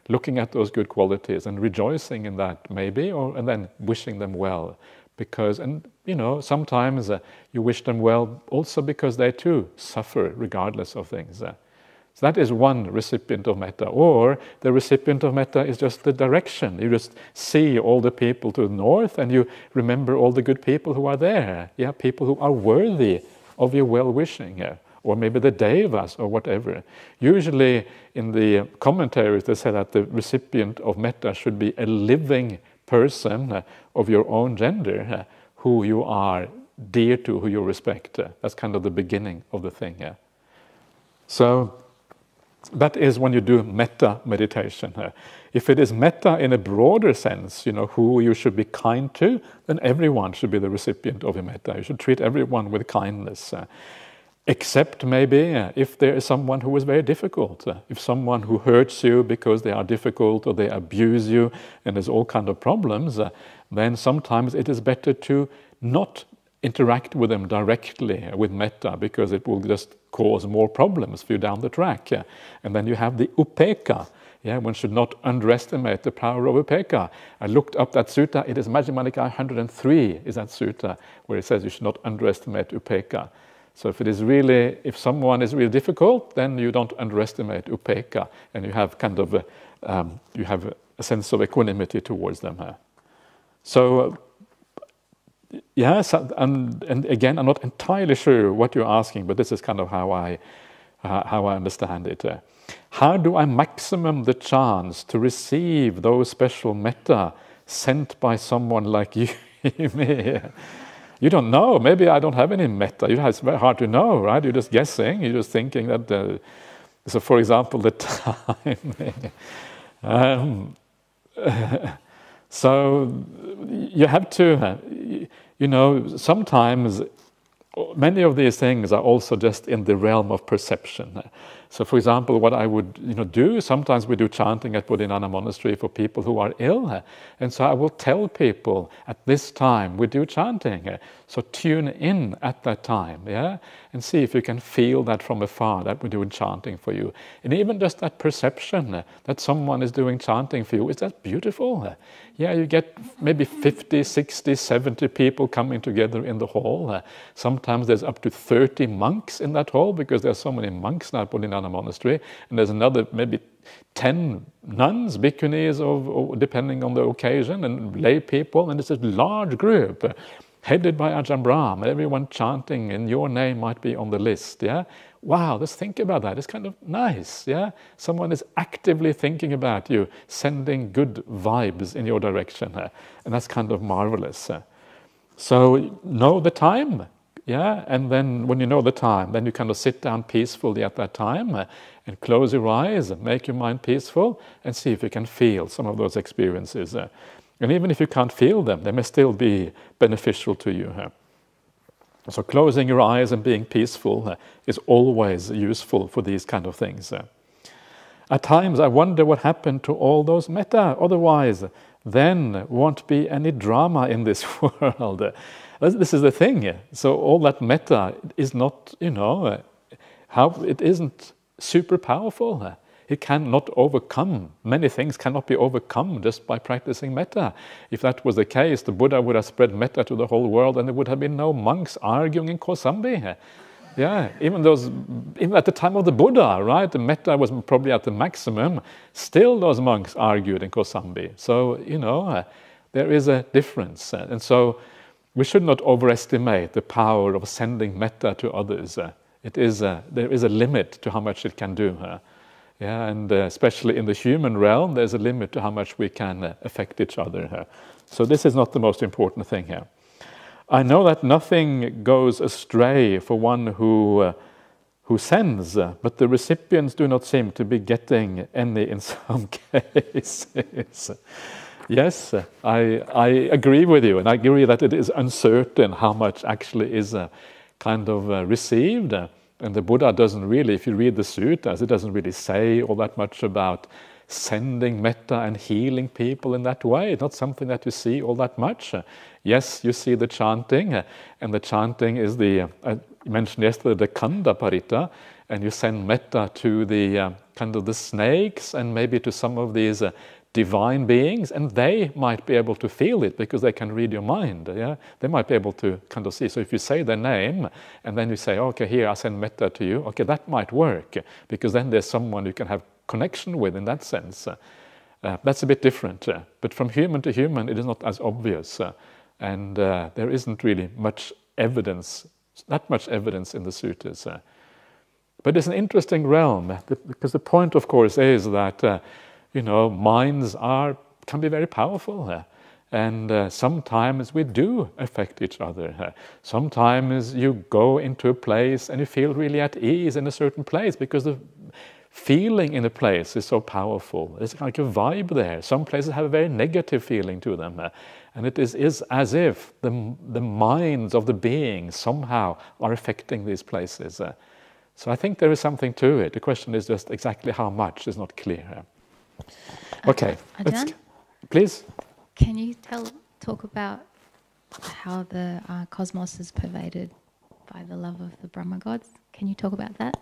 looking at those good qualities and rejoicing in that maybe, and then wishing them well. Because, and sometimes you wish them well also because they too suffer regardless of things. So that is one recipient of metta. Or the recipient of metta is just the direction. You just see all the people to the north and you remember all the good people who are there. People who are worthy of your well-wishing. Or maybe the devas or whatever. Usually in the commentaries they say that the recipient of metta should be a living person of your own gender who you are dear to, who you respect. That's kind of the beginning of the thing. So that is when you do metta meditation. If it is metta in a broader sense, who you should be kind to, then everyone should be the recipient of your metta. You should treat everyone with kindness. Except maybe if there is someone who is very difficult. If someone who hurts you because they are difficult or they abuse you and there's all kinds of problems, then sometimes it is better to not interact with them directly with metta, because it will just cause more problems for you down the track. And then you have the upekkha. One should not underestimate the power of upekkha. I looked up that sutta. It is Majjhima Nikaya 103 is that sutta where it says you should not underestimate upekkha. So if someone is really difficult, then you don't underestimate upekkha, and you have kind of a sense of equanimity towards them. So yes, and again, I'm not entirely sure what you're asking, but this is kind of how I understand it. How do I maximum the chance to receive those special metta sent by someone like you? Me? You don't know. Maybe I don't have any metta. It's very hard to know, right? You're just guessing. You're just thinking that. So, for example, the time. So you have to. Sometimes many of these things are also just in the realm of perception. So, for example, what I would do, sometimes we do chanting at Bodhinana Monastery for people who are ill. And so I will tell people, at this time we do chanting. So tune in at that time, and see if you can feel that from afar, that we're doing chanting for you. And even just that perception that someone is doing chanting for you, is that beautiful? You get maybe 50, 60, 70 people coming together in the hall. Sometimes there's up to 30 monks in that hall, because there's so many monks now at Bodhinana Monastery. And there's another maybe 10 nuns, bhikkhunis, or depending on the occasion, and lay people. And it's a large group, headed by Ajahn Brahmali, and everyone chanting, and your name might be on the list. Wow, just think about that. It's kind of nice. Someone is actively thinking about you, sending good vibes in your direction, and that's kind of marvelous. So know the time, and then when you know the time, then you kind of sit down peacefully at that time and close your eyes and make your mind peaceful and see if you can feel some of those experiences. And even if you can't feel them, they may still be beneficial to you. So closing your eyes and being peaceful is always useful for these kind of things. At times I wonder what happened to all those metta. Otherwise, then won't be any drama in this world. This is the thing. So all that metta is not, how it isn't super powerful. It cannot overcome. Many things cannot be overcome just by practicing metta. If that was the case, the Buddha would have spread metta to the whole world and there would have been no monks arguing in Kosambi. Yeah, even at the time of the Buddha, right, the metta was probably at the maximum. Still those monks argued in Kosambi. So, there is a difference. And so we should not overestimate the power of sending metta to others. There is a limit to how much it can do. And especially in the human realm, there's a limit to how much we can affect each other. So this is not the most important thing here. I know that nothing goes astray for one who sends, but the recipients do not seem to be getting any in some cases. Yes, I agree with you, and I agree that it is uncertain how much actually is kind of received. And the Buddha doesn't really, if you read the suttas, it doesn't really say all that much about sending metta and healing people in that way. It's not something that you see all that much. Yes, you see the chanting, and the chanting is I mentioned yesterday the kanda parita, and you send metta to the kind of the snakes and maybe to some of these divine beings, and they might be able to feel it because they can read your mind. Yeah, they might be able to kind of see. So if you say their name and then you say, okay, here I send metta to you, okay, that might work because then there's someone you can have connection with in that sense. That's a bit different. But from human to human, it is not as obvious, and there isn't really much evidence, that much evidence in the suttas. But it's an interesting realm because the point, of course, is that minds can be very powerful, and sometimes we do affect each other. Sometimes you go into a place and you feel really at ease in a certain place because the feeling in a place is so powerful. There's like a vibe there. Some places have a very negative feeling to them, and it is as if the minds of the beings somehow are affecting these places. So I think there is something to it. The question is just exactly how much is not clear. Okay, Ajahn, please. Can you talk about how the cosmos is pervaded by the love of the Brahma gods? Can you talk about that?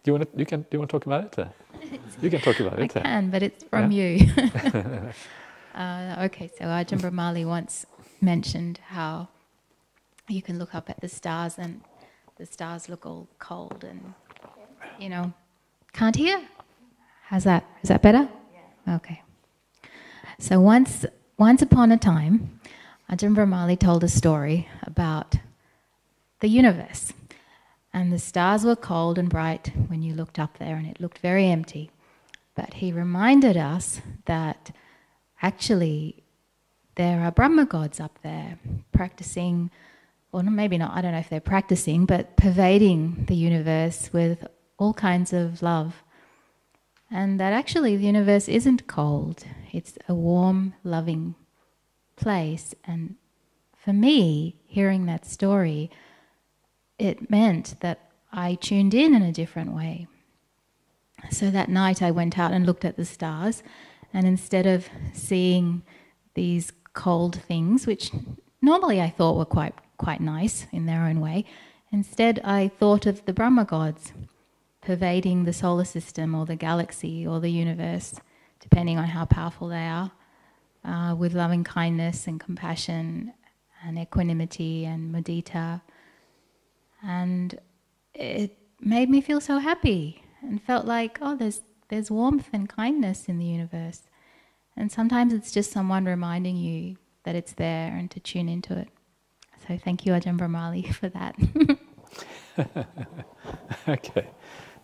Do you want to talk about it? You can talk about it. I can, but it's from you. Okay, so Ajahn Brahmali once mentioned how you can look up at the stars and the stars look all cold and, can't hear? How's that? Is that better? Yeah. Okay. So once upon a time, Ajahn Brahmali told a story about the universe. And the stars were cold and bright when you looked up there, and it looked very empty. But he reminded us that actually there are Brahma gods up there practicing, or maybe not, I don't know if they're practicing, but pervading the universe with all kinds of love. And that actually the universe isn't cold. It's a warm, loving place. And for me, hearing that story, it meant that I tuned in a different way. So that night I went out and looked at the stars, and instead of seeing these cold things, which normally I thought were quite nice in their own way, instead I thought of the Brahma gods pervading the solar system or the galaxy or the universe, depending on how powerful they are, with loving kindness and compassion and equanimity and mudita. And it made me feel so happy and felt like, there's warmth and kindness in the universe. And sometimes it's just someone reminding you that it's there and to tune into it. So thank you, Ajahn Brahmali, for that. Okay,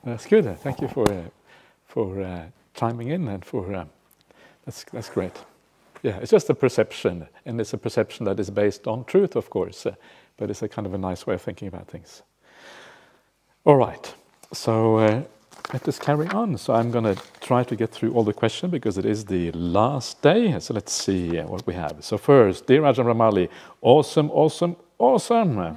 that's good. Thank you for chiming in and for that's great. Yeah, it's just a perception, and it's a perception that is based on truth, of course, but it's a kind of a nice way of thinking about things. All right, so let us carry on. So I'm going to try to get through all the questions because it is the last day. So let's see what we have. So first, dear Ajahn Brahmali, awesome, awesome, awesome.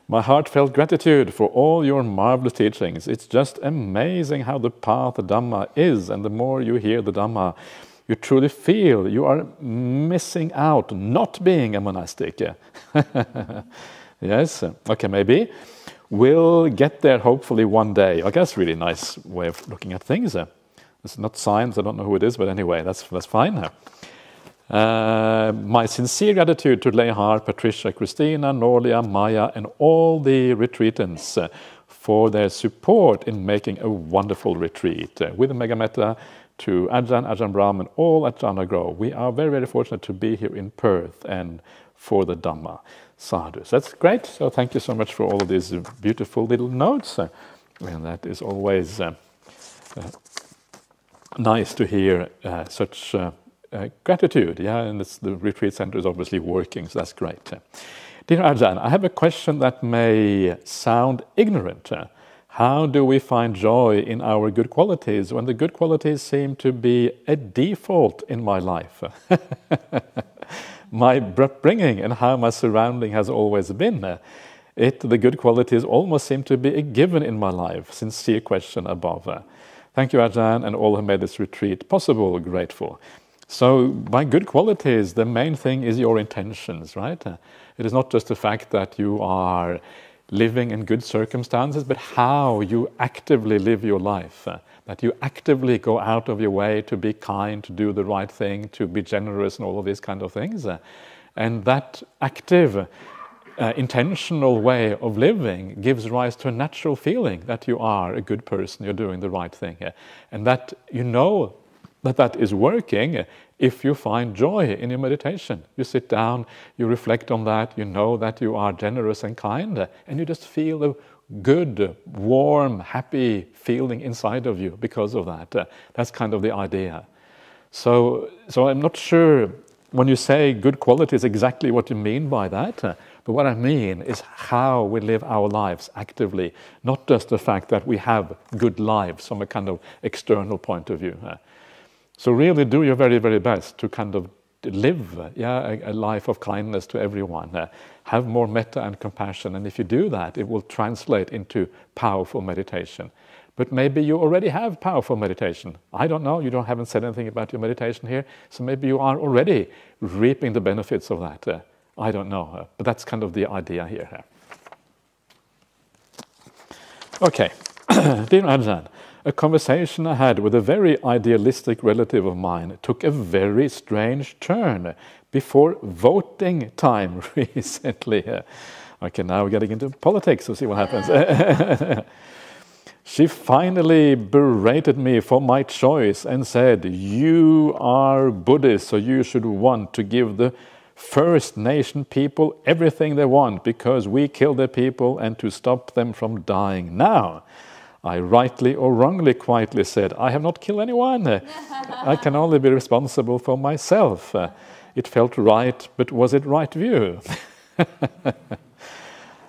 My heartfelt gratitude for all your marvelous teachings. It's just amazing how the path, the Dhamma, is, and the more you hear the Dhamma, you truly feel you are missing out not being a monastic. Yes, okay, maybe. We'll get there hopefully one day. I guess really nice way of looking at things. It's not science, I don't know who it is, but anyway, that's fine. My sincere gratitude to Lehar, Patricia, Christina, Norlia, Maya, and all the retreatants for their support in making a wonderful retreat. With Megametta, to Ajahn Brahmali, and all at Jhana Grow. We are very, very fortunate to be here in Perth and for the Dhamma. Sadhu. So that's great. So thank you so much for all of these beautiful little notes. And that is always nice to hear such gratitude. Yeah, and the retreat center is obviously working, so that's great. Dear Ajahn, I have a question that may sound ignorant. How do we find joy in our good qualities when the good qualities seem to be a default in my life? My upbringing and how my surrounding has always been. The good qualities almost seem to be a given in my life. Sincere question above. Thank you, Ajahn, and all who made this retreat possible. Grateful. So, by good qualities, the main thing is your intentions, right? It is not just the fact that you are living in good circumstances, but how you actively live your life. That you actively go out of your way to be kind, to do the right thing, to be generous, and all of these kind of things. And that active, intentional way of living gives rise to a natural feeling that you are a good person, you're doing the right thing. And that you know that is working if you find joy in your meditation. You sit down, you reflect on that, you know that you are generous and kind, and you just feel a good, warm, happy feeling inside of you because of that. That's kind of the idea. So I'm not sure when you say good qualities exactly what you mean by that, but what I mean is how we live our lives actively, not just the fact that we have good lives from a kind of external point of view. So really do your very, very best to kind of live a life of kindness to everyone. Have more metta and compassion, and if you do that, it will translate into powerful meditation. But maybe you already have powerful meditation. I don't know, haven't said anything about your meditation here, so maybe you are already reaping the benefits of that. I don't know, but that's kind of the idea here. Okay, dear Ajahn, a conversation I had with a very idealistic relative of mine took a very strange turn before voting time recently. Okay, now we're getting into politics, we'll see what happens. She finally berated me for my choice and said, "You are Buddhist, so you should want to give the First Nation people everything they want because we kill their people and to stop them from dying now." I rightly or wrongly quietly said, "I have not killed anyone. I can only be responsible for myself." It felt right, but was it right view?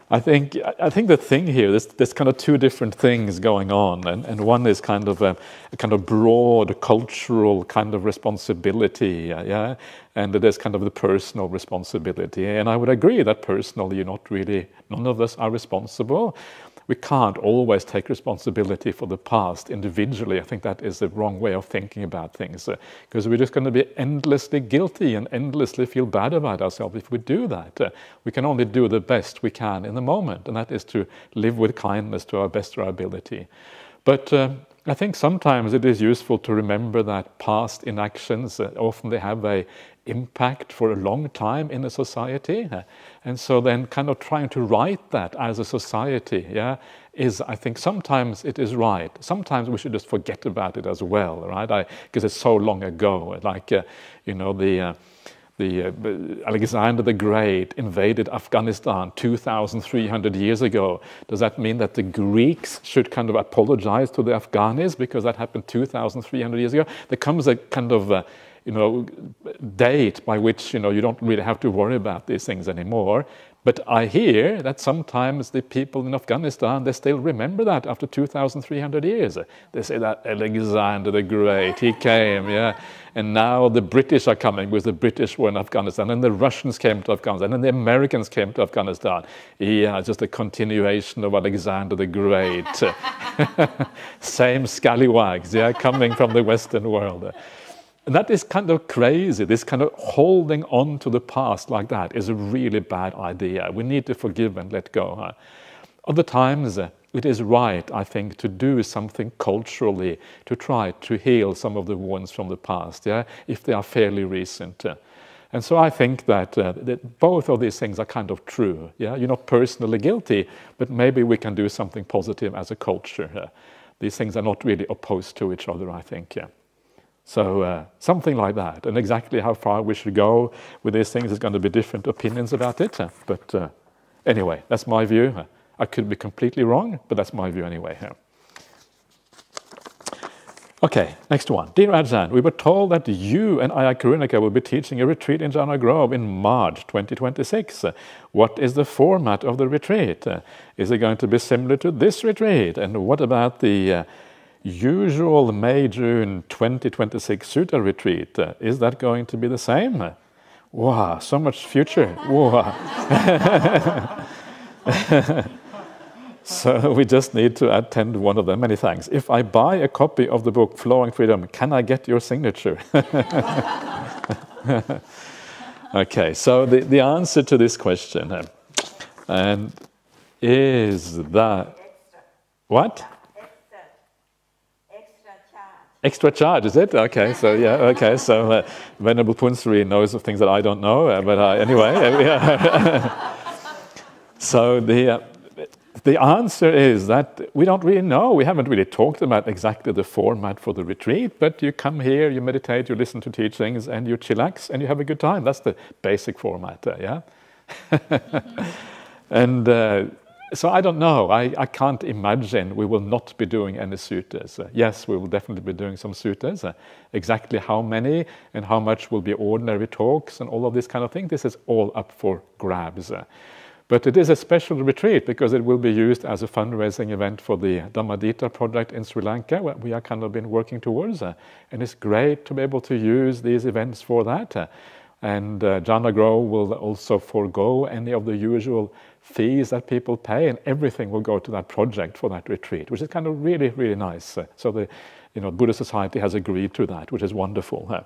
I think the thing here, there's kind of two different things going on, and one is kind of a kind of broad cultural kind of responsibility, and there's kind of the personal responsibility. And I would agree that personally, none of us are responsible. We can't always take responsibility for the past individually. I think that is the wrong way of thinking about things, because we're just going to be endlessly guilty and endlessly feel bad about ourselves if we do that. We can only do the best we can in the moment, and that is to live with kindness to our best of our ability. But I think sometimes it is useful to remember that past inactions, often they have a impact for a long time in a society, and so then kind of trying to right that as a society, is, I think sometimes it is right. Sometimes we should just forget about it as well, right? Because it's so long ago, like Alexander the Great invaded Afghanistan 2,300 years ago. Does that mean that the Greeks should kind of apologize to the Afghanis because that happened 2,300 years ago? There comes a kind of date by which you don't really have to worry about these things anymore. But I hear that sometimes the people in Afghanistan, they still remember that after 2,300 years. They say that Alexander the Great, he came, and now the British are coming because the British were in Afghanistan, and the Russians came to Afghanistan, and the Americans came to Afghanistan. Just a continuation of Alexander the Great. Same scallywags, coming from the Western world. And that is kind of crazy. This kind of holding on to the past like that is a really bad idea. We need to forgive and let go. Other times, it is right, I think, to do something culturally to try to heal some of the wounds from the past, yeah, if they are fairly recent. And so I think that both of these things are kind of true. Yeah, you're not personally guilty, but maybe we can do something positive as a culture. These things are not really opposed to each other, I think. Yeah. So something like that. And exactly how far we should go with these things is going to be different opinions about it. But anyway, that's my view. I could be completely wrong, but that's my view anyway. Okay, next one. Dear Ajahn, we were told that you and Ayya Karunika will be teaching a retreat in Jhana Grove in March 2026. What is the format of the retreat? Is it going to be similar to this retreat? And what about the usual May-June 2026 Sutta retreat? Is that going to be the same? Wow, so much future. Wow. So we just need to attend one of them. Many thanks. If I buy a copy of the book Flowing Freedom, can I get your signature? Okay, so the answer to this question and is that... What? Extra charge, is it? Okay, so yeah, okay, so Venerable Punsari knows of things that I don't know, but anyway. So the answer is that we don't really know. We haven't really talked about exactly the format for the retreat, but you come here, you meditate, you listen to teachings, and you chillax, and you have a good time. That's the basic format, yeah? And so I don't know. I can't imagine we will not be doing any suttas. Yes, we will definitely be doing some suttas. Exactly how many and how much will be ordinary talks and all of this kind of thing, this is all up for grabs. But it is a special retreat because it will be used as a fundraising event for the Dhammadita project in Sri Lanka, where we have kind of been working towards. And it's great to be able to use these events for that. And Jhana Grove will also forego any of the usual fees that people pay, and everything will go to that project for that retreat, which is kind of really, really nice. So the Buddha Society has agreed to that, which is wonderful.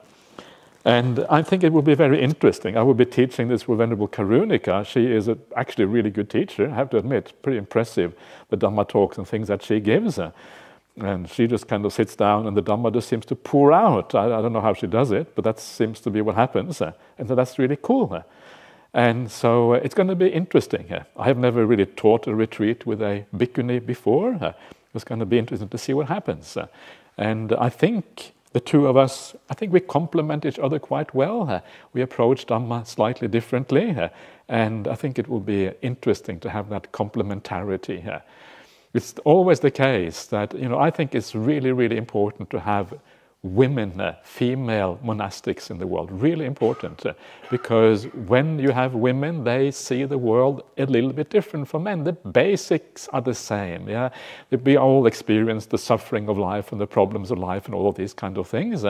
And I think it will be very interesting. I will be teaching this with Venerable Karunika. She is actually a really good teacher, I have to admit. Pretty impressive, the Dhamma talks and things that she gives. And she just kind of sits down and the Dhamma just seems to pour out. I don't know how she does it, but that seems to be what happens. And so that's really cool. And so it's going to be interesting. I have never really taught a retreat with a bhikkhuni before. It's going to be interesting to see what happens. And I think the two of us, I think we complement each other quite well. We approach Dhamma slightly differently, and I think it will be interesting to have that complementarity. It's always the case that, I think it's really, really important to have women, female monastics in the world, really important, because when you have women, they see the world a little bit different from men. The basics are the same, yeah. We all experience the suffering of life and the problems of life and all of these kind of things,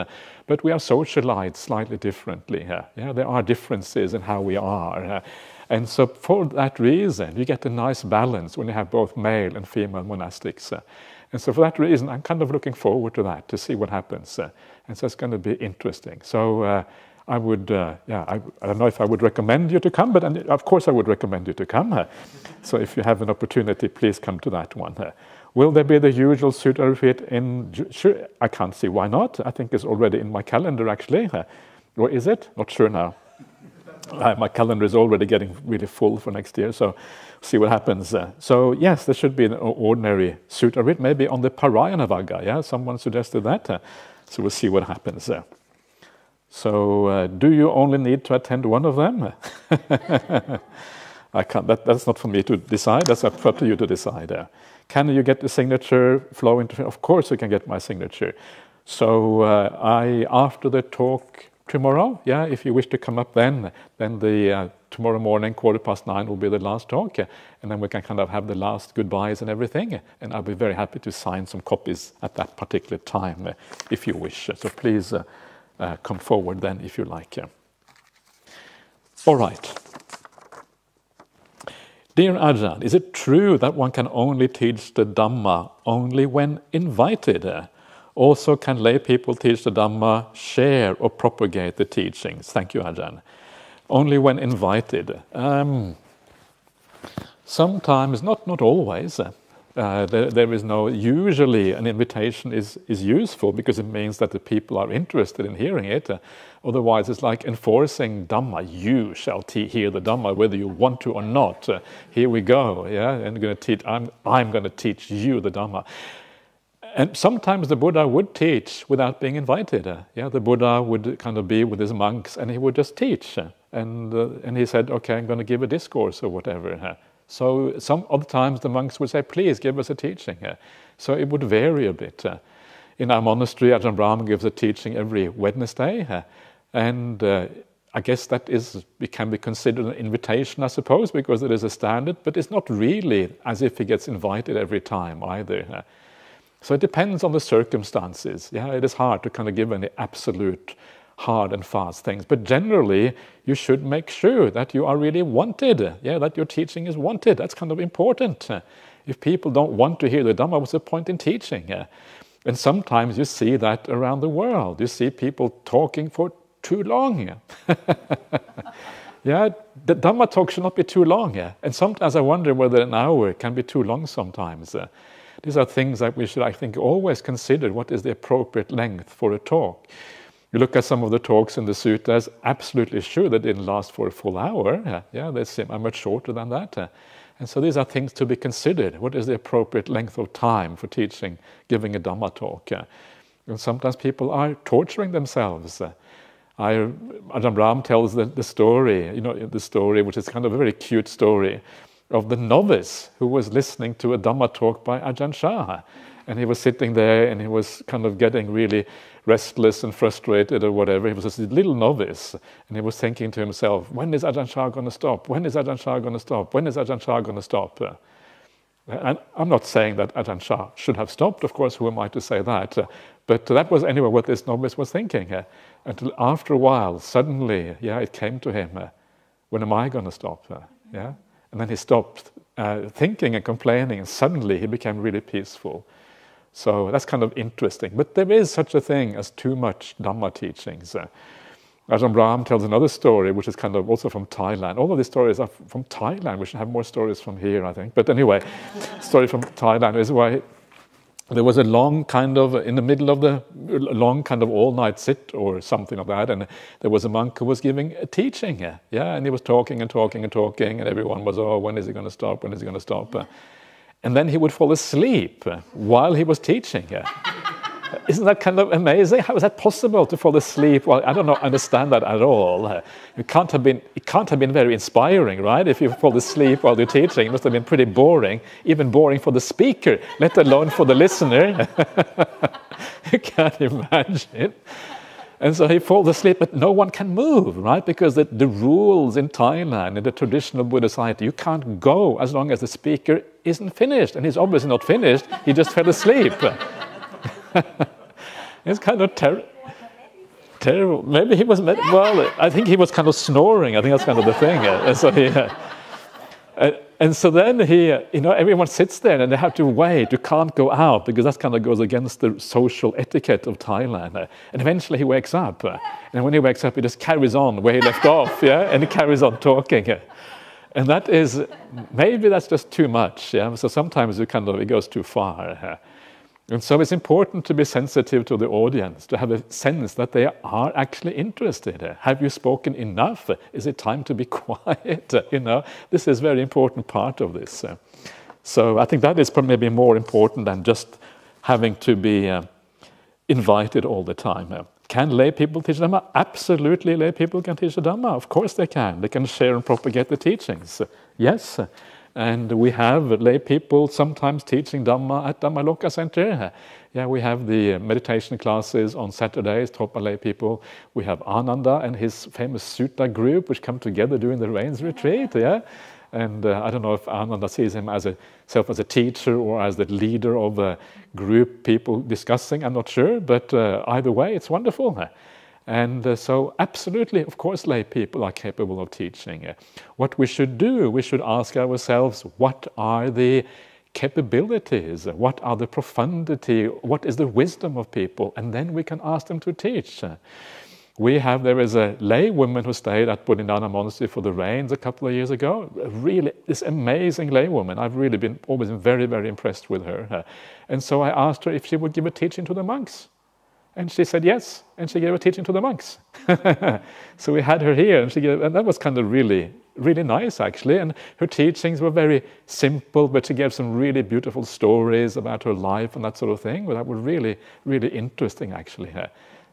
but we are socialized slightly differently. Yeah, there are differences in how we are. And so for that reason, you get a nice balance when you have both male and female monastics. And so for that reason, I'm kind of looking forward to that, to see what happens. And so it's going to be interesting. So I would, I don't know if I would recommend you to come, but of course I would recommend you to come. So if you have an opportunity, please come to that one. Will there be the usual Sutta retreat in June? Sure, I can't see why not. I think it's already in my calendar, actually. Or is it? Not sure now. My calendar is already getting really full for next year, so see what happens. So yes, there should be an ordinary Sutta retreat, maybe on the Parayana Vagga. Yeah, someone suggested that. So we'll see what happens. So do you only need to attend one of them? I can't. That's not for me to decide. That's up to you to decide. Can you get the signature flow into? Of course, you can get my signature. So after the talk tomorrow, yeah, if you wish to come up then the tomorrow morning, 9:15 will be the last talk, and then we can kind of have the last goodbyes and everything, and I'll be very happy to sign some copies at that particular time, if you wish. So please come forward then, if you like. All right. Dear Ajahn, is it true that one can only teach the Dhamma only when invited? Also, can lay people teach the Dhamma, share or propagate the teachings? Thank you, Ajahn. Only when invited. Sometimes, not always. There is no, usually an invitation is useful because it means that the people are interested in hearing it. Otherwise, it's like enforcing Dhamma. You shall hear the Dhamma whether you want to or not. Here we go, yeah. And I'm going to teach you the Dhamma. And sometimes the Buddha would teach without being invited. The Buddha would kind of be with his monks and he would just teach. And he said, okay, I'm going to give a discourse or whatever. So some other times the monks would say, please give us a teaching. So it would vary a bit. In our monastery, Ajahn Brahmali gives a teaching every Wednesday. And I guess it can be considered an invitation, I suppose, because it is a standard, but it's not really as if he gets invited every time either. So it depends on the circumstances. It is hard to kind of give any absolute hard and fast things. But generally, you should make sure that you are really wanted, that your teaching is wanted. That's kind of important. If people don't want to hear the Dhamma, what's the point in teaching? And sometimes you see that around the world. You see people talking for too long. The Dhamma talk should not be too long. And sometimes I wonder whether an hour can be too long sometimes. These are things that we should, I think, always consider. What is the appropriate length for a talk? You look at some of the talks in the suttas, absolutely sure they didn't last for a full hour. They seem much shorter than that. And so these are things to be considered. What is the appropriate length of time for teaching, giving a Dhamma talk? And sometimes people are torturing themselves. Ajahn Brahmali tells the story, the story, which is kind of a very cute story, of the novice who was listening to a Dhamma talk by Ajahn Shah. And he was sitting there and he was kind of getting really restless and frustrated or whatever. He was just a little novice and he was thinking to himself, when is Ajahn Shah going to stop? When is Ajahn Shah going to stop? When is Ajahn Shah going to stop? And I'm not saying that Ajahn Shah should have stopped, of course, who am I to say that? But that was anyway what this novice was thinking. Until after a while, suddenly, it came to him, when am I going to stop? And then he stopped thinking and complaining, and suddenly he became really peaceful. So that's kind of interesting. But there is such a thing as too much Dhamma teachings. Ajahn Brahmali tells another story, which is kind of also from Thailand. All of these stories are from Thailand. We should have more stories from here, I think. But anyway, story from Thailand is why there was a long kind of, in the middle of the long kind of all-night sit or something like that, and there was a monk who was giving a teaching, and he was talking and talking and talking, and everyone was, when is he going to stop, when is he going to stop? And then he would fall asleep while he was teaching. Isn't that kind of amazing? How is that possible to fall asleep? Well, I don't understand that at all. It can't have been very inspiring, right? If you fall asleep while you're teaching, it must have been pretty boring, even boring for the speaker, let alone for the listener. You can't imagine. And so he falls asleep, but no one can move, right? Because the rules in Thailand, in the traditional Buddhist society, you can't go as long as the speaker isn't finished. And he's obviously not finished, he just fell asleep. It's kind of terrible. Maybe he was, I think he was kind of snoring. I think that's kind of the thing. And so then everyone sits there and they have to wait. You can't go out because that kind of goes against the social etiquette of Thailand. And eventually he wakes up. And when he wakes up, he just carries on where he left off, and he carries on talking. And maybe that's just too much, So sometimes it goes too far. And so it's important to be sensitive to the audience, to have a sense that they are actually interested. Have you spoken enough? Is it time to be quiet? This is a very important part of this. So I think that is maybe more important than just having to be invited all the time. Can lay people teach Dhamma? Absolutely, lay people can teach the Dhamma. Of course they can. They can share and propagate the teachings. Yes. And we have lay people sometimes teaching Dhamma at Dhammaloka Center. We have the meditation classes on Saturdays taught by lay people. We have Ananda and his famous Sutta group, which come together during the rains retreat. And I don't know if Ananda sees himself as a teacher or as the leader of a group, people discussing. I'm not sure, but either way, it's wonderful. And so absolutely, of course, lay people are capable of teaching. What we should do, we should ask ourselves, what are the capabilities? What are the profundity? What is the wisdom of people? And then we can ask them to teach. There is a lay woman who stayed at Bodhidharma Monastery for the rains a couple of years ago. Really, this amazing lay woman. I've really always been very, very impressed with her. And so I asked her if she would give a teaching to the monks. And she said yes, and she gave a teaching to the monks. So we had her here, and that was kind of really, really nice actually. And her teachings were very simple, but she gave some really beautiful stories about her life and that sort of thing. But that was really, really interesting actually.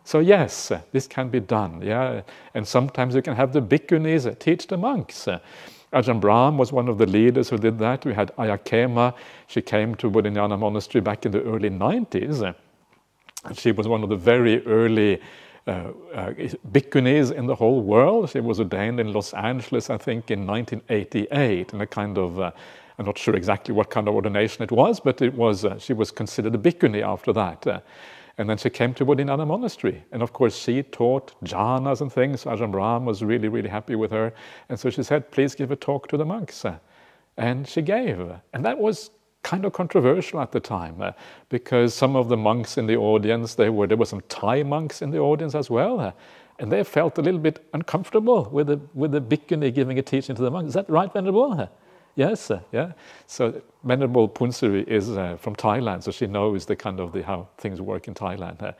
So yes, this can be done. Yeah, and sometimes you can have the bhikkhunis teach the monks. Ajahn Brahmali was one of the leaders who did that. We had Ayakema. She came to Bodhidharma Monastery back in the early 90s. She was one of the very early bhikkhunis in the whole world. She was ordained in Los Angeles, I think, in 1988, in a kind of, I'm not sure exactly what kind of ordination it was, but it was. She was considered a bhikkhuni after that. And then she came to Bodhidharma Monastery. And of course, she taught jhanas and things. Ajahn Brahmali was really, really happy with her. And so she said, please give a talk to the monks. And she gave. And that was kind of controversial at the time, because some of the monks in the audience, there were some Thai monks in the audience as well, and they felt a little bit uncomfortable with the bhikkhuni giving a teaching to the monks. Is that right, Venerable? Yes, yeah. So Venerable Punsari is from Thailand, so she knows how things work in Thailand.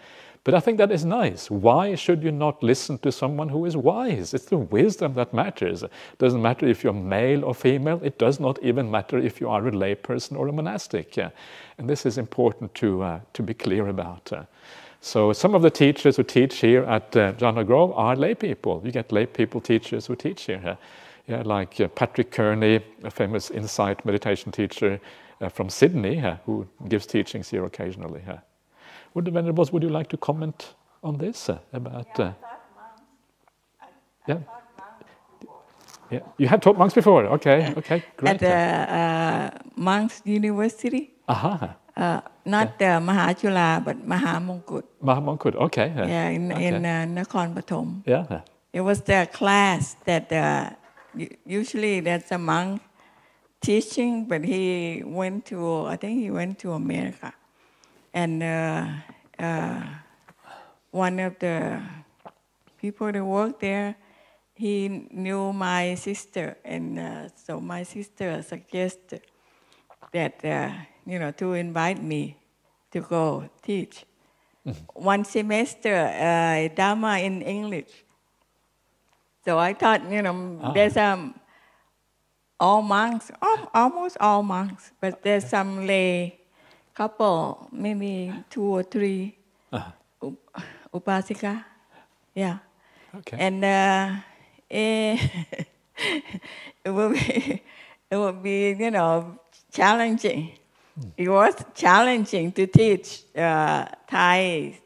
But I think that is nice. Why should you not listen to someone who is wise? It's the wisdom that matters. It doesn't matter if you're male or female. It does not even matter if you are a lay person or a monastic. And this is important to be clear about. So some of the teachers who teach here at Jhana Grove are lay people. You get lay people teachers who teach here. Like Patrick Kearney, a famous insight meditation teacher from Sydney, who gives teachings here occasionally. Would the Venerables, would you like to comment on this about? Yeah. Yeah, you have taught monks before. Okay, great. At the monks university. Aha. Not the Mahachula, but Mahamongkut. Mahamongkut. Okay. In Nakhon Pathom. Yeah. It was the class that usually that's a monk teaching, but he went to America. And one of the people that worked there, he knew my sister, and so my sister suggested that to invite me to go teach. Mm-hmm. One semester, Dharma in English. So I thought, there's all monks, almost all monks, but there's some lay couple, maybe 2 or 3 upasika. Yeah. Okay. And it would be challenging. It was challenging to teach Thai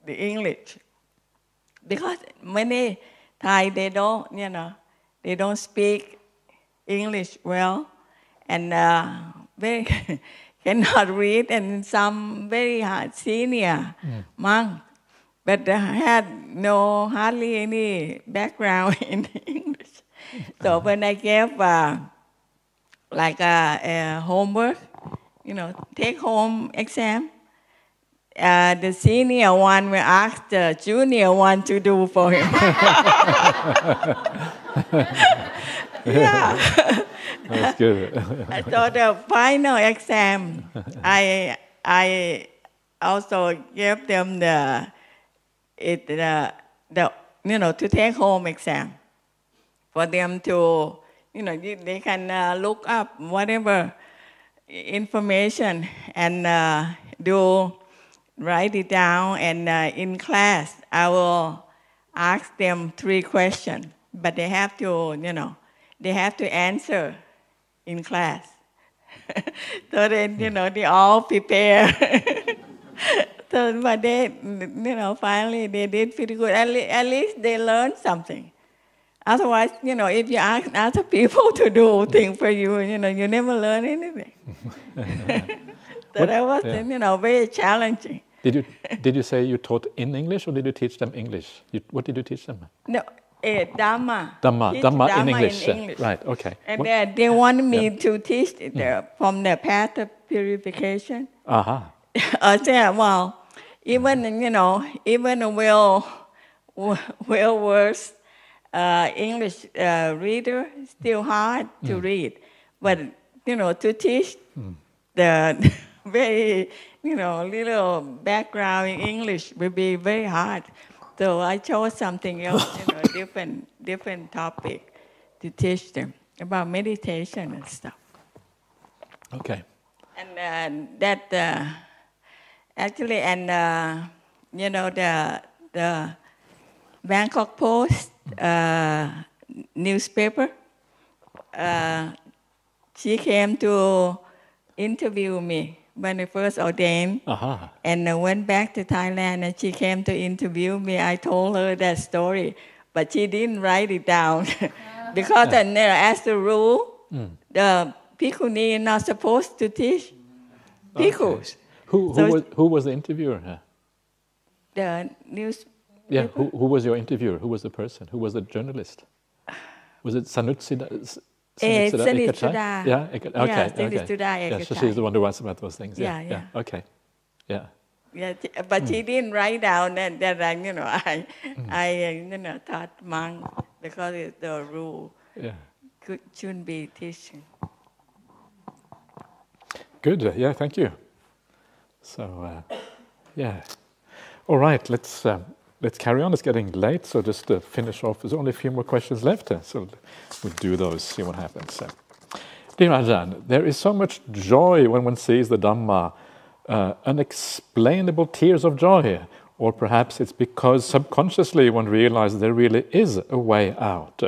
the English, because many Thai they don't speak English well, and they cannot read, and some very senior monk, but had hardly any background in English. So when I gave a homework, take home exam, the senior one will ask the junior one to do for him. Yeah. That's good. So the final exam, I also gave them the to take home exam for them to they can look up whatever information and write it down, and in class I will ask them 3 questions, but they have to they have to answer in class. So then they all prepare. So but they finally they did pretty good. At least they learned something. Otherwise, if you ask other people to do things for you, you never learn anything. So that was very challenging. Did you say you taught in English, or did you teach them English? What did you teach them? No, Dhamma. Dhamma in English. Right. Okay. And they wanted me to teach from the path of purification. I said, well, even well-versed English reader, still hard to read. But, to teach the very, little background in English will be very hard. So I chose something else, different topic to teach them about meditation and stuff. Okay. And that actually, the Bangkok Post newspaper, she came to interview me when I first ordained, and I went back to Thailand, and she came to interview me. I told her that story, but she didn't write it down because as the rule, the Bhikkhuni are not supposed to teach bhikkhus. Who was the interviewer? The news. Yeah, who was your interviewer? Who was the person? Who was the journalist? Was it Sanutsida? Sanitsuda. Yeah, okay. Yeah, so she's the one who writes about those things. Yeah. Okay. Yeah. Yeah, but she didn't write down that I taught monk because it's the rule. Yeah. Shouldn't be teaching. Good. Yeah. Thank you. So, yeah. All right. Let's carry on. It's getting late, so just to finish off, there's only a few more questions left, so we'll do those, see what happens. Dear Ajahn, there is so much joy when one sees the Dhamma, unexplainable tears of joy, or perhaps it's because subconsciously one realizes there really is a way out.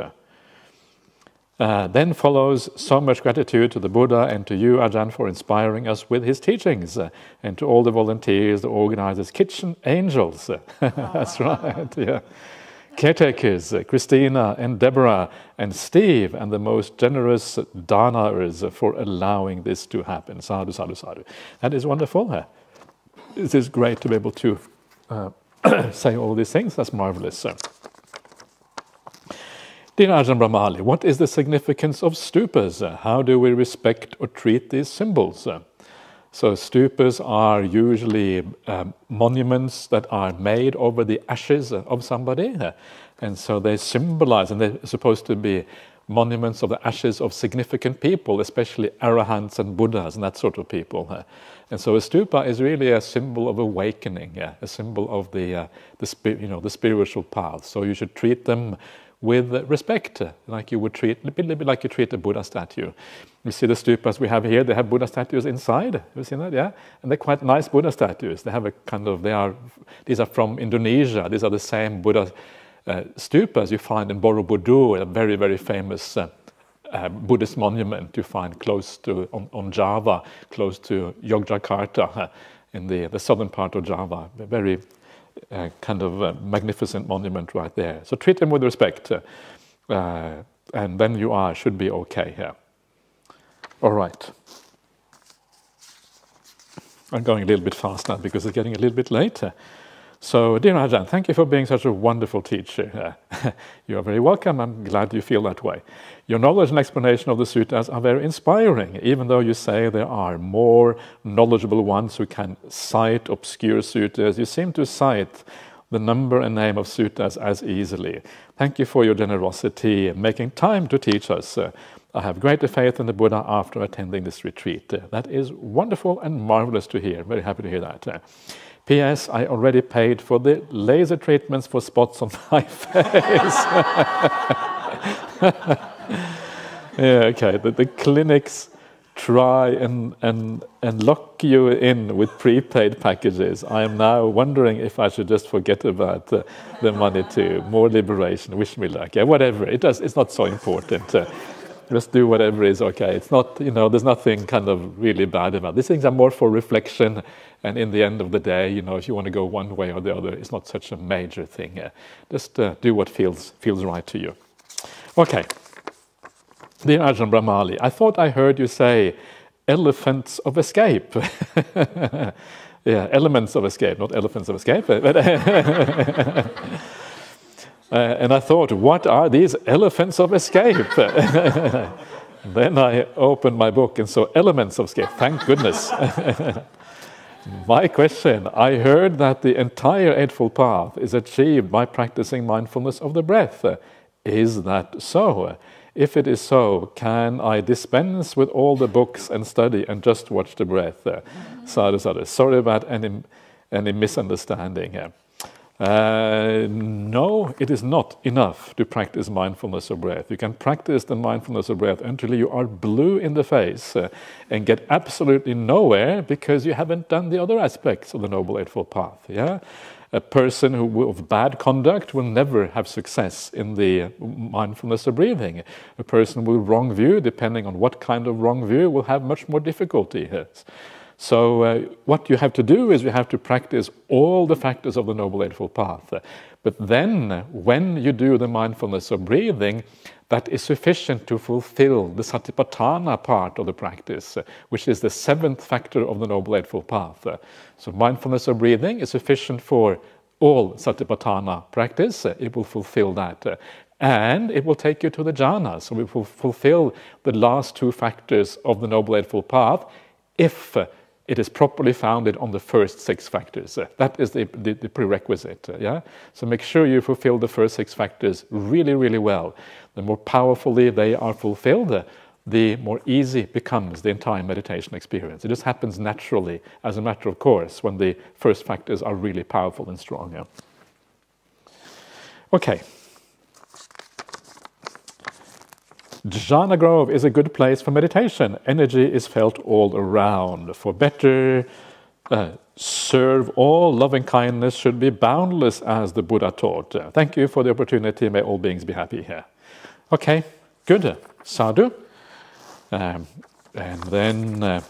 Then follows so much gratitude to the Buddha and to you, Ajahn, for inspiring us with his teachings, and to all the volunteers, the organizers, kitchen angels. That's right, yeah. Caretakers, Christina and Deborah and Steve, and the most generous danars for allowing this to happen. Sadhu, sadhu, sadhu. That is wonderful. It is great to be able to say all these things. That's marvelous. Dear Ajahn Brahmali, what is the significance of stupas? How do we respect or treat these symbols? So stupas are usually monuments that are made over the ashes of somebody, and so they symbolize, and they're supposed to be monuments of the ashes of significant people, especially arahants and buddhas and that sort of people. And so a stupa is really a symbol of awakening, a symbol of the spiritual path. So you should treat them with respect, like you would treat, a bit like you treat a Buddha statue. You see the stupas we have here, they have Buddha statues inside. Have you seen that? Yeah? And they're quite nice Buddha statues. They have these are from Indonesia. These are the same Buddha stupas you find in Borobudur, a very, very famous Buddhist monument you find close to, on Java, close to Yogyakarta, in the southern part of Java. Very magnificent monument right there. So treat them with respect, and then you should be okay here. All right. I'm going a little bit fast now because it's getting a little bit late. So, dear Ajahn, thank you for being such a wonderful teacher. You are very welcome. I'm glad you feel that way. Your knowledge and explanation of the suttas are very inspiring, even though you say there are more knowledgeable ones who can cite obscure suttas. You seem to cite the number and name of suttas as easily. Thank you for your generosity in making time to teach us. I have greater faith in the Buddha after attending this retreat. That is wonderful and marvelous to hear. Very happy to hear that. P.S. I already paid for the laser treatments for spots on my face. Yeah, okay. The clinics try and lock you in with prepaid packages. I am now wondering if I should just forget about the money too. More liberation. Wish me luck. Yeah, whatever. It's not so important. Just do whatever is okay. It's not, there's nothing kind of really bad about it. These things are more for reflection, and in the end of the day, if you want to go one way or the other, it's not such a major thing. Just do what feels right to you. Okay. Dear Ajahn Brahmali, I thought I heard you say elephants of escape. Yeah, elements of escape, not elephants of escape. And I thought, what are these elephants of escape? Then I opened my book and saw elements of escape. Thank goodness. My question, I heard that the entire Eightfold Path is achieved by practicing mindfulness of the breath. Is that so? If it is so, can I dispense with all the books and study and just watch the breath? Sadhu, sadhu. Sorry about any misunderstanding here. No, it is not enough to practice mindfulness of breath. You can practice the mindfulness of breath until you are blue in the face and get absolutely nowhere because you haven't done the other aspects of the Noble Eightfold Path. Yeah, a person of bad conduct will never have success in the mindfulness of breathing. A person with wrong view, depending on what kind of wrong view, will have much more difficulty here. So what you have to do is you have to practice all the factors of the Noble Eightfold Path. But then, when you do the mindfulness of breathing, that is sufficient to fulfill the Satipatthana part of the practice, which is the seventh factor of the Noble Eightfold Path. So mindfulness of breathing is sufficient for all Satipatthana practice. It will fulfill that. And it will take you to the jhana. So it will fulfill the last two factors of the Noble Eightfold Path if it is properly founded on the first six factors. That is the prerequisite. Yeah? So make sure you fulfill the first six factors really, really well. The more powerfully they are fulfilled, the more easy becomes the entire meditation experience. It just happens naturally, as a matter of course, when the first factors are really powerful and strong. Yeah? Okay. Jhana Grove is a good place for meditation. Energy is felt all around. For better serve all, loving kindness should be boundless, as the Buddha taught. Thank you for the opportunity. May all beings be happy here. Okay, good. Sadhu. And then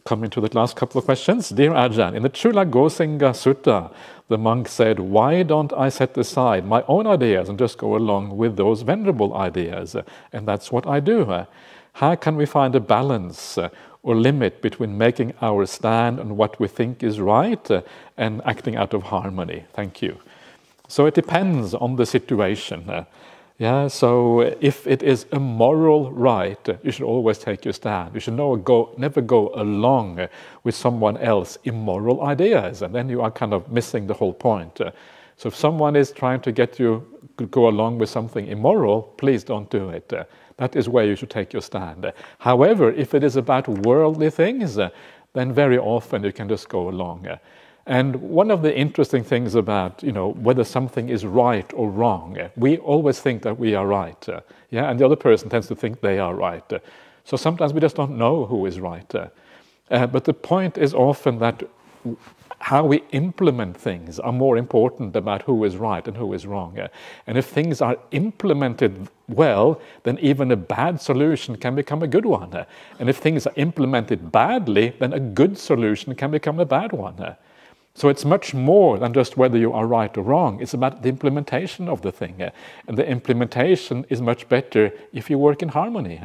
coming to the last couple of questions. Dear Ajahn, in the Chula Gosinga Sutta, the monk said, why don't I set aside my own ideas and just go along with those venerable ideas? And that's what I do. How can we find a balance or limit between making our stand on what we think is right and acting out of harmony? Thank you. So it depends on the situation. Yeah, so if it is a moral right, you should always take your stand. You should never go along with someone else's immoral ideas, and then you are kind of missing the whole point. So if someone is trying to get you to go along with something immoral, please don't do it. That is where you should take your stand. However, if it is about worldly things, then very often you can just go along. And one of the interesting things about, whether something is right or wrong, we always think that we are right, and the other person tends to think they are right. So sometimes we just don't know who is right. But the point is often that how we implement things are more important about who is right and who is wrong. And if things are implemented well, then even a bad solution can become a good one. And if things are implemented badly, then a good solution can become a bad one. So it's much more than just whether you are right or wrong. It's about the implementation of the thing. And the implementation is much better if you work in harmony.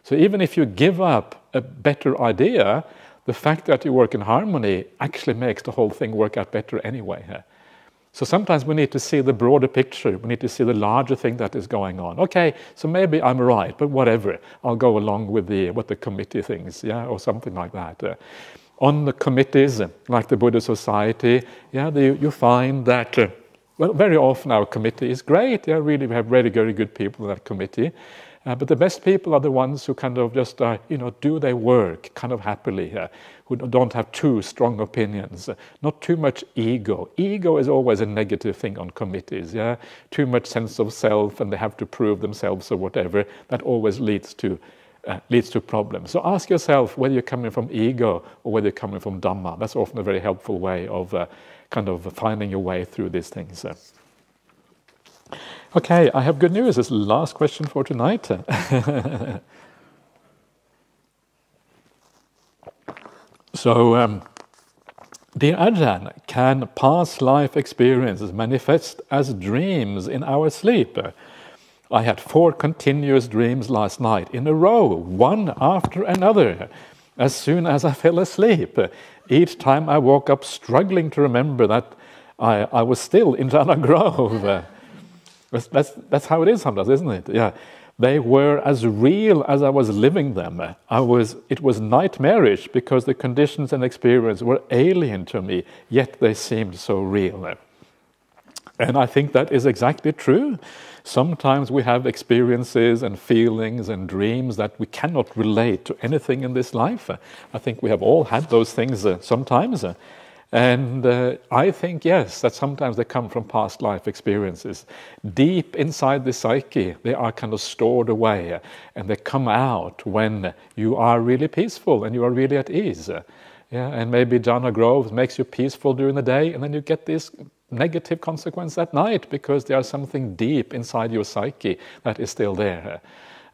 So even if you give up a better idea, the fact that you work in harmony actually makes the whole thing work out better anyway. So sometimes we need to see the broader picture. We need to see the larger thing that is going on. Okay, so maybe I'm right, but whatever. I'll go along with what the committee thinks, or something like that. On the committees, like the Buddha Society, you find that, very often our committee is great. Really, we have very, very good people in that committee. But the best people are the ones who kind of just, do their work kind of happily, who don't have too strong opinions, not too much ego. Ego is always a negative thing on committees, Too much sense of self, and they have to prove themselves or whatever. That always leads to problems. So ask yourself whether you're coming from ego or whether you're coming from Dhamma. That's often a very helpful way of kind of finding your way through these things. Okay, I have good news. It's the last question for tonight. So, dear Ajahn, can past life experiences manifest as dreams in our sleep? I had 4 continuous dreams last night in a row, one after another, as soon as I fell asleep. Each time I woke up struggling to remember that I was still in Jhana Grove. That's how it is sometimes, isn't it? Yeah. they were as real as I was living them. It was nightmarish because the conditions and experience were alien to me, yet they seemed so real. And I think that is exactly true. Sometimes we have experiences and feelings and dreams that we cannot relate to anything in this life. I think we have all had those things sometimes. And I think, yes, that sometimes they come from past life experiences. Deep inside the psyche, they are kind of stored away, and they come out when you are really peaceful and you are really at ease. And maybe jhana grows, makes you peaceful during the day, and then you get this negative consequence at night because there's something deep inside your psyche that is still there.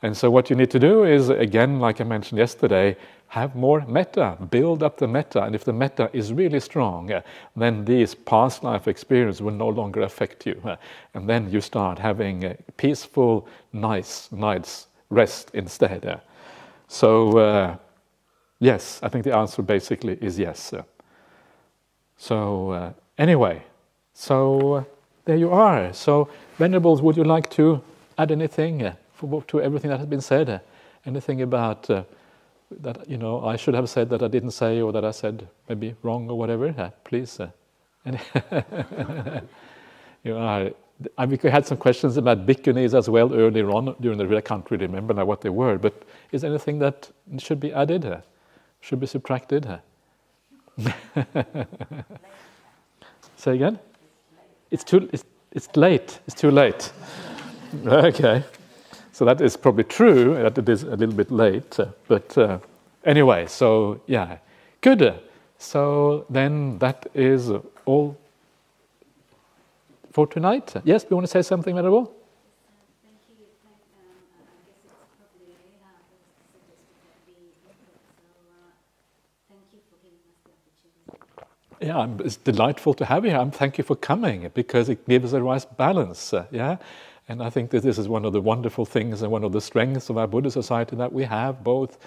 And so what you need to do is, again, like I mentioned yesterday, have more metta, build up the metta, and if the metta is really strong, then these past life experiences will no longer affect you. And then you start having a peaceful, nice night's rest instead. So, yes, I think the answer basically is yes. So, anyway, so there you are. So, Venerables, would you like to add anything to everything that has been said? Anything about that I should have said that I didn't say, or that I said maybe wrong or whatever? Please. We had some questions about bhikkhunis as well earlier on during the. I can't really remember now what they were, but is there anything that should be added? Should be subtracted? Say again? It's late. It's too late. Okay. So that is probably true, that it is a little bit late. But anyway, so yeah. Good. So then that is all for tonight. Yes, do you want to say something, Venerable? Thank you. I guess it's probably Elena who suggested that we input. So thank you for giving us the opportunity. Yeah, it's delightful to have you here. Thank you for coming, because it gives a nice balance. And I think that this is one of the wonderful things and one of the strengths of our Buddhist society, that we have both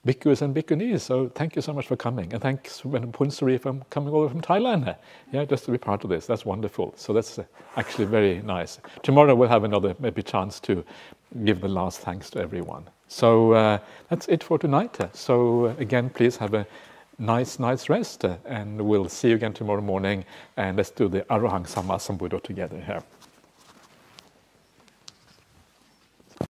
bhikkhus and bhikkhunis. So thank you so much for coming. And thanks, Punsari, for coming over from Thailand. Just to be part of this. That's wonderful. So that's actually very nice. Tomorrow we'll have another maybe chance to give the last thanks to everyone. So that's it for tonight. So again, please have a nice night's rest. And we'll see you again tomorrow morning. And let's do the Arahang Sammasambuddha together here.